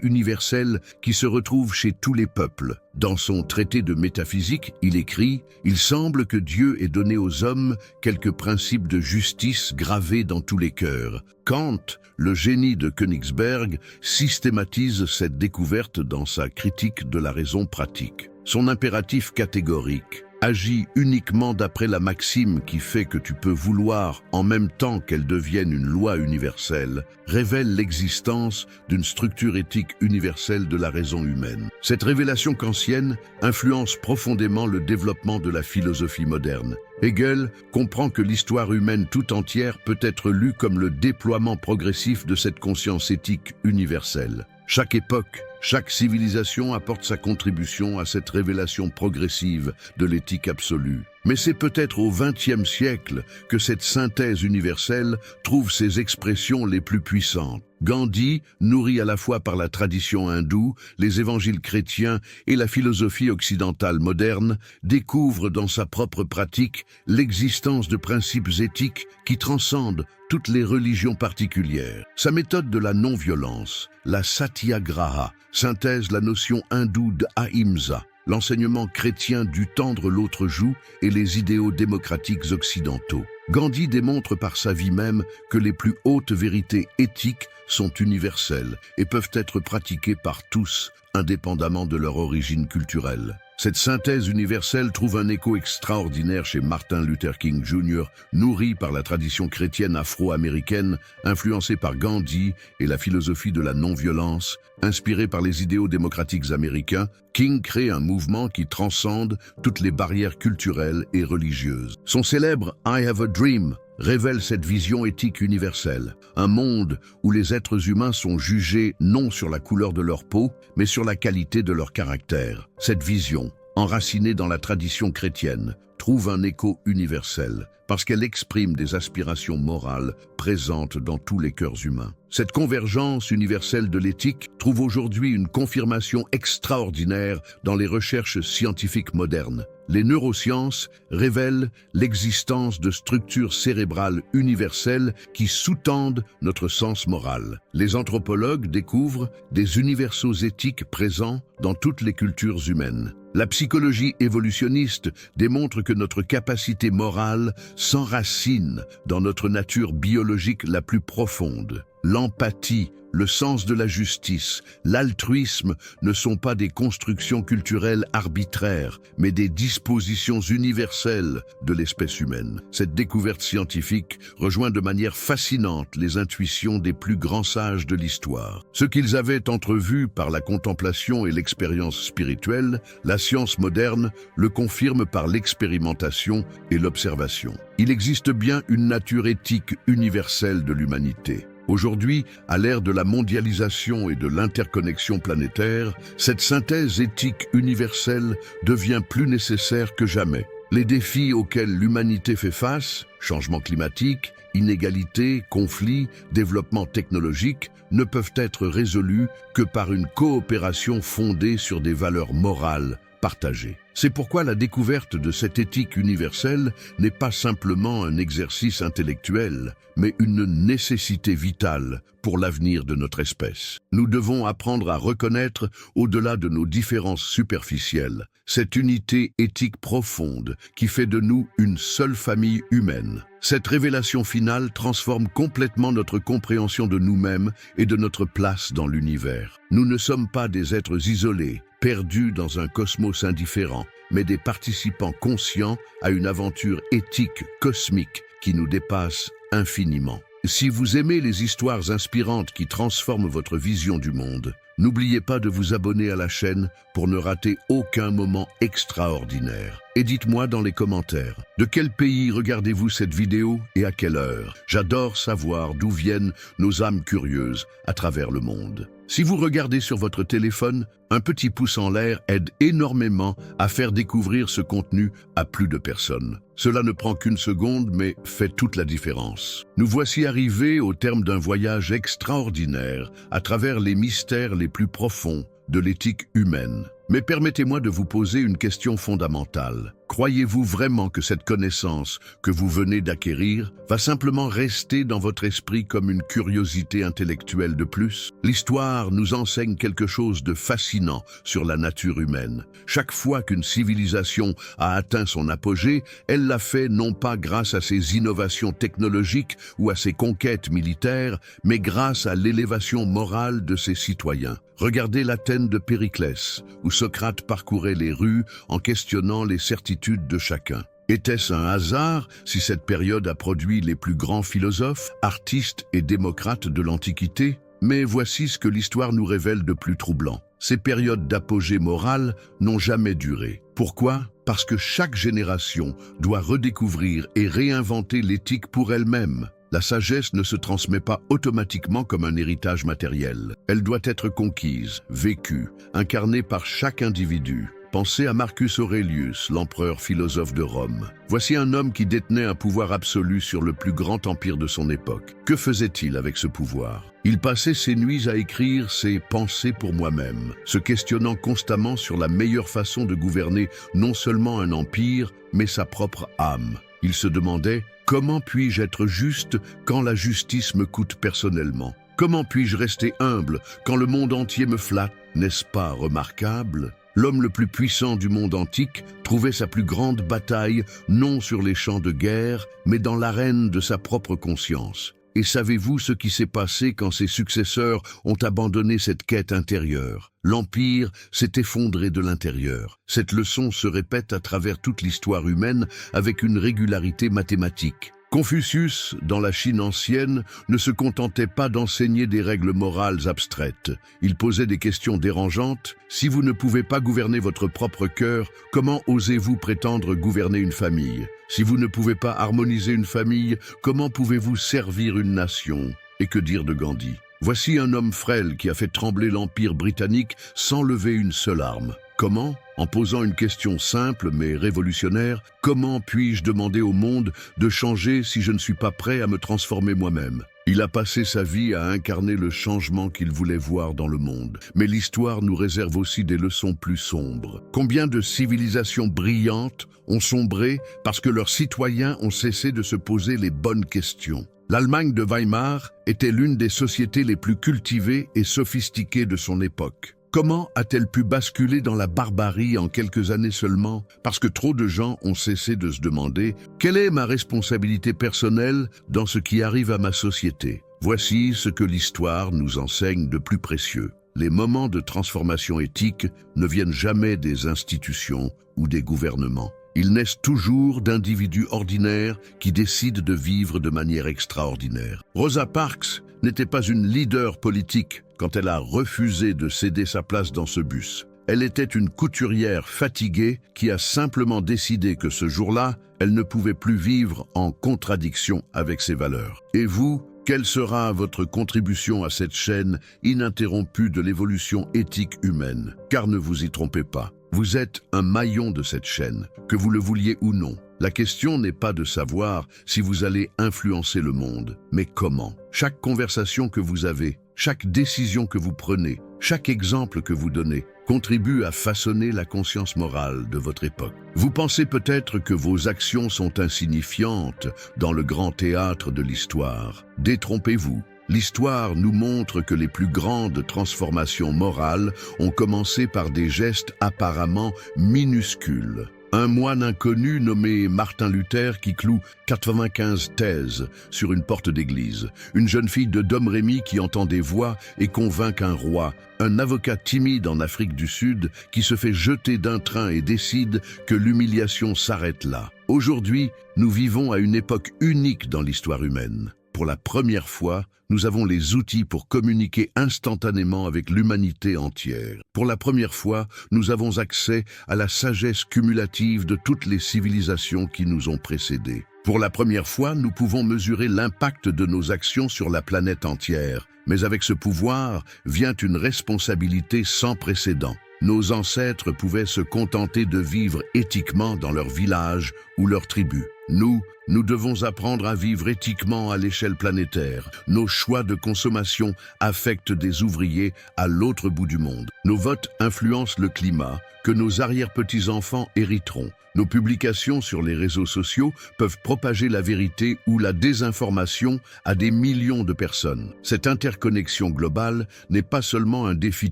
universelle qui se retrouve chez tous les peuples. Dans son traité de métaphysique, il écrit « Il semble que Dieu ait donné aux hommes quelques principes de justice gravés dans tous les cœurs. » Kant, le génie de Königsberg, systématise cette découverte dans sa critique de la raison pratique. Son impératif catégorique agit uniquement d'après la maxime qui fait que tu peux vouloir, en même temps qu'elle devienne une loi universelle, révèle l'existence d'une structure éthique universelle de la raison humaine. Cette révélation kantienne influence profondément le développement de la philosophie moderne. Hegel comprend que l'histoire humaine tout entière peut être lue comme le déploiement progressif de cette conscience éthique universelle. Chaque époque, chaque civilisation apporte sa contribution à cette révélation progressive de l'éthique absolue. Mais c'est peut-être au XXe siècle que cette synthèse universelle trouve ses expressions les plus puissantes. Gandhi, nourri à la fois par la tradition hindoue, les évangiles chrétiens et la philosophie occidentale moderne, découvre dans sa propre pratique l'existence de principes éthiques qui transcendent toutes les religions particulières. Sa méthode de la non-violence, la satyagraha, synthèse la notion hindoue d'ahimsa, l'enseignement chrétien du tendre l'autre joue et les idéaux démocratiques occidentaux. Gandhi démontre par sa vie même que les plus hautes vérités éthiques sont universelles et peuvent être pratiquées par tous, indépendamment de leur origine culturelle. Cette synthèse universelle trouve un écho extraordinaire chez Martin Luther King Jr., nourri par la tradition chrétienne afro-américaine, influencé par Gandhi et la philosophie de la non-violence. Inspiré par les idéaux démocratiques américains, King crée un mouvement qui transcende toutes les barrières culturelles et religieuses. Son célèbre « I have a dream » révèle cette vision éthique universelle, un monde où les êtres humains sont jugés non sur la couleur de leur peau, mais sur la qualité de leur caractère. Cette vision, enracinée dans la tradition chrétienne, trouve un écho universel, parce qu'elle exprime des aspirations morales présentes dans tous les cœurs humains. Cette convergence universelle de l'éthique trouve aujourd'hui une confirmation extraordinaire dans les recherches scientifiques modernes. Les neurosciences révèlent l'existence de structures cérébrales universelles qui sous-tendent notre sens moral. Les anthropologues découvrent des universaux éthiques présents dans toutes les cultures humaines. La psychologie évolutionniste démontre que notre capacité morale s'enracine dans notre nature biologique la plus profonde. L'empathie, le sens de la justice, l'altruisme ne sont pas des constructions culturelles arbitraires, mais des dispositions universelles de l'espèce humaine. Cette découverte scientifique rejoint de manière fascinante les intuitions des plus grands sages de l'histoire. Ce qu'ils avaient entrevu par la contemplation et l'expérience spirituelle, la science moderne le confirme par l'expérimentation et l'observation. Il existe bien une nature éthique universelle de l'humanité. Aujourd'hui, à l'ère de la mondialisation et de l'interconnexion planétaire, cette synthèse éthique universelle devient plus nécessaire que jamais. Les défis auxquels l'humanité fait face, changement climatique, inégalités, conflits, développement technologique, ne peuvent être résolus que par une coopération fondée sur des valeurs morales partagées. C'est pourquoi la découverte de cette éthique universelle n'est pas simplement un exercice intellectuel, mais une nécessité vitale pour l'avenir de notre espèce. Nous devons apprendre à reconnaître, au-delà de nos différences superficielles, cette unité éthique profonde qui fait de nous une seule famille humaine. Cette révélation finale transforme complètement notre compréhension de nous-mêmes et de notre place dans l'univers. Nous ne sommes pas des êtres isolés, perdus dans un cosmos indifférent, mais des participants conscients à une aventure éthique cosmique qui nous dépasse infiniment. Si vous aimez les histoires inspirantes qui transforment votre vision du monde, n'oubliez pas de vous abonner à la chaîne pour ne rater aucun moment extraordinaire. Et dites-moi dans les commentaires, de quel pays regardez-vous cette vidéo et à quelle heure? J'adore savoir d'où viennent nos âmes curieuses à travers le monde. Si vous regardez sur votre téléphone, un petit pouce en l'air aide énormément à faire découvrir ce contenu à plus de personnes. Cela ne prend qu'une seconde, mais fait toute la différence. Nous voici arrivés au terme d'un voyage extraordinaire à travers les mystères les plus profonds de l'éthique humaine. Mais permettez-moi de vous poser une question fondamentale. Croyez-vous vraiment que cette connaissance que vous venez d'acquérir va simplement rester dans votre esprit comme une curiosité intellectuelle de plus? L'histoire nous enseigne quelque chose de fascinant sur la nature humaine. Chaque fois qu'une civilisation a atteint son apogée, elle l'a fait non pas grâce à ses innovations technologiques ou à ses conquêtes militaires, mais grâce à l'élévation morale de ses citoyens. Regardez l'Athènes de Périclès, où Socrate parcourait les rues en questionnant les certitudes de chacun. Était-ce un hasard si cette période a produit les plus grands philosophes, artistes et démocrates de l'Antiquité? Mais voici ce que l'histoire nous révèle de plus troublant. Ces périodes d'apogée morale n'ont jamais duré. Pourquoi? Parce que chaque génération doit redécouvrir et réinventer l'éthique pour elle-même. La sagesse ne se transmet pas automatiquement comme un héritage matériel. Elle doit être conquise, vécue, incarnée par chaque individu. Pensez à Marcus Aurelius, l'empereur philosophe de Rome. Voici un homme qui détenait un pouvoir absolu sur le plus grand empire de son époque. Que faisait-il avec ce pouvoir? Il passait ses nuits à écrire ses « pensées pour moi-même », se questionnant constamment sur la meilleure façon de gouverner non seulement un empire, mais sa propre âme. Il se demandait « Comment puis-je être juste quand la justice me coûte personnellement? Comment puis-je rester humble quand le monde entier me flatte? N'est-ce pas remarquable ?» L'homme le plus puissant du monde antique trouvait sa plus grande bataille non sur les champs de guerre, mais dans l'arène de sa propre conscience. Et savez-vous ce qui s'est passé quand ses successeurs ont abandonné cette quête intérieure? L'Empire s'est effondré de l'intérieur. Cette leçon se répète à travers toute l'histoire humaine avec une régularité mathématique. Confucius, dans la Chine ancienne, ne se contentait pas d'enseigner des règles morales abstraites. Il posait des questions dérangeantes. Si vous ne pouvez pas gouverner votre propre cœur, comment osez-vous prétendre gouverner une famille? Si vous ne pouvez pas harmoniser une famille, comment pouvez-vous servir une nation? Et que dire de Gandhi? Voici un homme frêle qui a fait trembler l'Empire britannique sans lever une seule arme. Comment? En posant une question simple mais révolutionnaire, comment puis-je demander au monde de changer si je ne suis pas prêt à me transformer moi-même? Il a passé sa vie à incarner le changement qu'il voulait voir dans le monde. Mais l'histoire nous réserve aussi des leçons plus sombres. Combien de civilisations brillantes ont sombré parce que leurs citoyens ont cessé de se poser les bonnes questions? L'Allemagne de Weimar était l'une des sociétés les plus cultivées et sophistiquées de son époque. Comment a-t-elle pu basculer dans la barbarie en quelques années seulement? Parce que trop de gens ont cessé de se demander « Quelle est ma responsabilité personnelle dans ce qui arrive à ma société ?» Voici ce que l'histoire nous enseigne de plus précieux. Les moments de transformation éthique ne viennent jamais des institutions ou des gouvernements. Ils naissent toujours d'individus ordinaires qui décident de vivre de manière extraordinaire. Rosa Parks n'était pas une leader politique quand elle a refusé de céder sa place dans ce bus. Elle était une couturière fatiguée qui a simplement décidé que ce jour-là, elle ne pouvait plus vivre en contradiction avec ses valeurs. Et vous, quelle sera votre contribution à cette chaîne ininterrompue de l'évolution éthique humaine? Car ne vous y trompez pas, vous êtes un maillon de cette chaîne, que vous le vouliez ou non. La question n'est pas de savoir si vous allez influencer le monde, mais comment. Chaque conversation que vous avez, chaque décision que vous prenez, chaque exemple que vous donnez, contribue à façonner la conscience morale de votre époque. Vous pensez peut-être que vos actions sont insignifiantes dans le grand théâtre de l'histoire. Détrompez-vous. L'histoire nous montre que les plus grandes transformations morales ont commencé par des gestes apparemment minuscules. Un moine inconnu nommé Martin Luther qui cloue 95 thèses sur une porte d'église. Une jeune fille de Domrémy qui entend des voix et convainc un roi. Un avocat timide en Afrique du Sud qui se fait jeter d'un train et décide que l'humiliation s'arrête là. Aujourd'hui, nous vivons à une époque unique dans l'histoire humaine. Pour la première fois, nous avons les outils pour communiquer instantanément avec l'humanité entière. Pour la première fois, nous avons accès à la sagesse cumulative de toutes les civilisations qui nous ont précédés. Pour la première fois, nous pouvons mesurer l'impact de nos actions sur la planète entière. Mais avec ce pouvoir vient une responsabilité sans précédent. Nos ancêtres pouvaient se contenter de vivre éthiquement dans leur village ou leur tribu. Nous devons apprendre à vivre éthiquement à l'échelle planétaire. Nos choix de consommation affectent des ouvriers à l'autre bout du monde. Nos votes influencent le climat que nos arrière-petits-enfants hériteront. Nos publications sur les réseaux sociaux peuvent propager la vérité ou la désinformation à des millions de personnes. Cette interconnexion globale n'est pas seulement un défi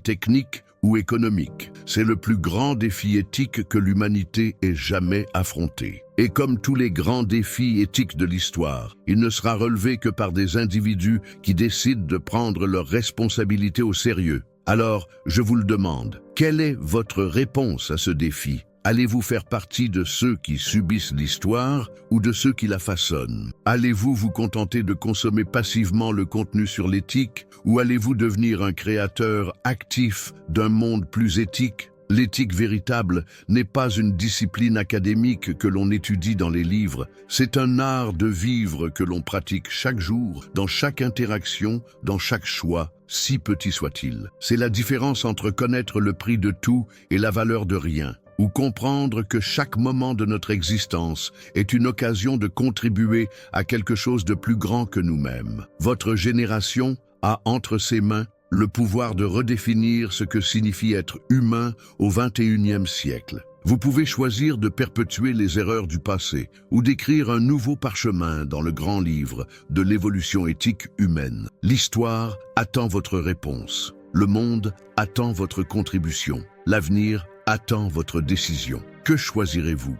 technique ou économique. C'est le plus grand défi éthique que l'humanité ait jamais affronté. Et comme tous les grands défis éthiques de l'histoire, il ne sera relevé que par des individus qui décident de prendre leurs responsabilités au sérieux. Alors, je vous le demande, quelle est votre réponse à ce défi? Allez-vous faire partie de ceux qui subissent l'histoire ou de ceux qui la façonnent? Allez-vous vous contenter de consommer passivement le contenu sur l'éthique ou allez-vous devenir un créateur actif d'un monde plus éthique? L'éthique véritable n'est pas une discipline académique que l'on étudie dans les livres, c'est un art de vivre que l'on pratique chaque jour, dans chaque interaction, dans chaque choix, si petit soit-il. C'est la différence entre connaître le prix de tout et la valeur de rien, ou comprendre que chaque moment de notre existence est une occasion de contribuer à quelque chose de plus grand que nous-mêmes. Votre génération a entre ses mains le pouvoir de redéfinir ce que signifie être humain au XXIe siècle. Vous pouvez choisir de perpétuer les erreurs du passé ou d'écrire un nouveau parchemin dans le grand livre de l'évolution éthique humaine. L'histoire attend votre réponse. Le monde attend votre contribution. L'avenir attend votre décision. Que choisirez-vous?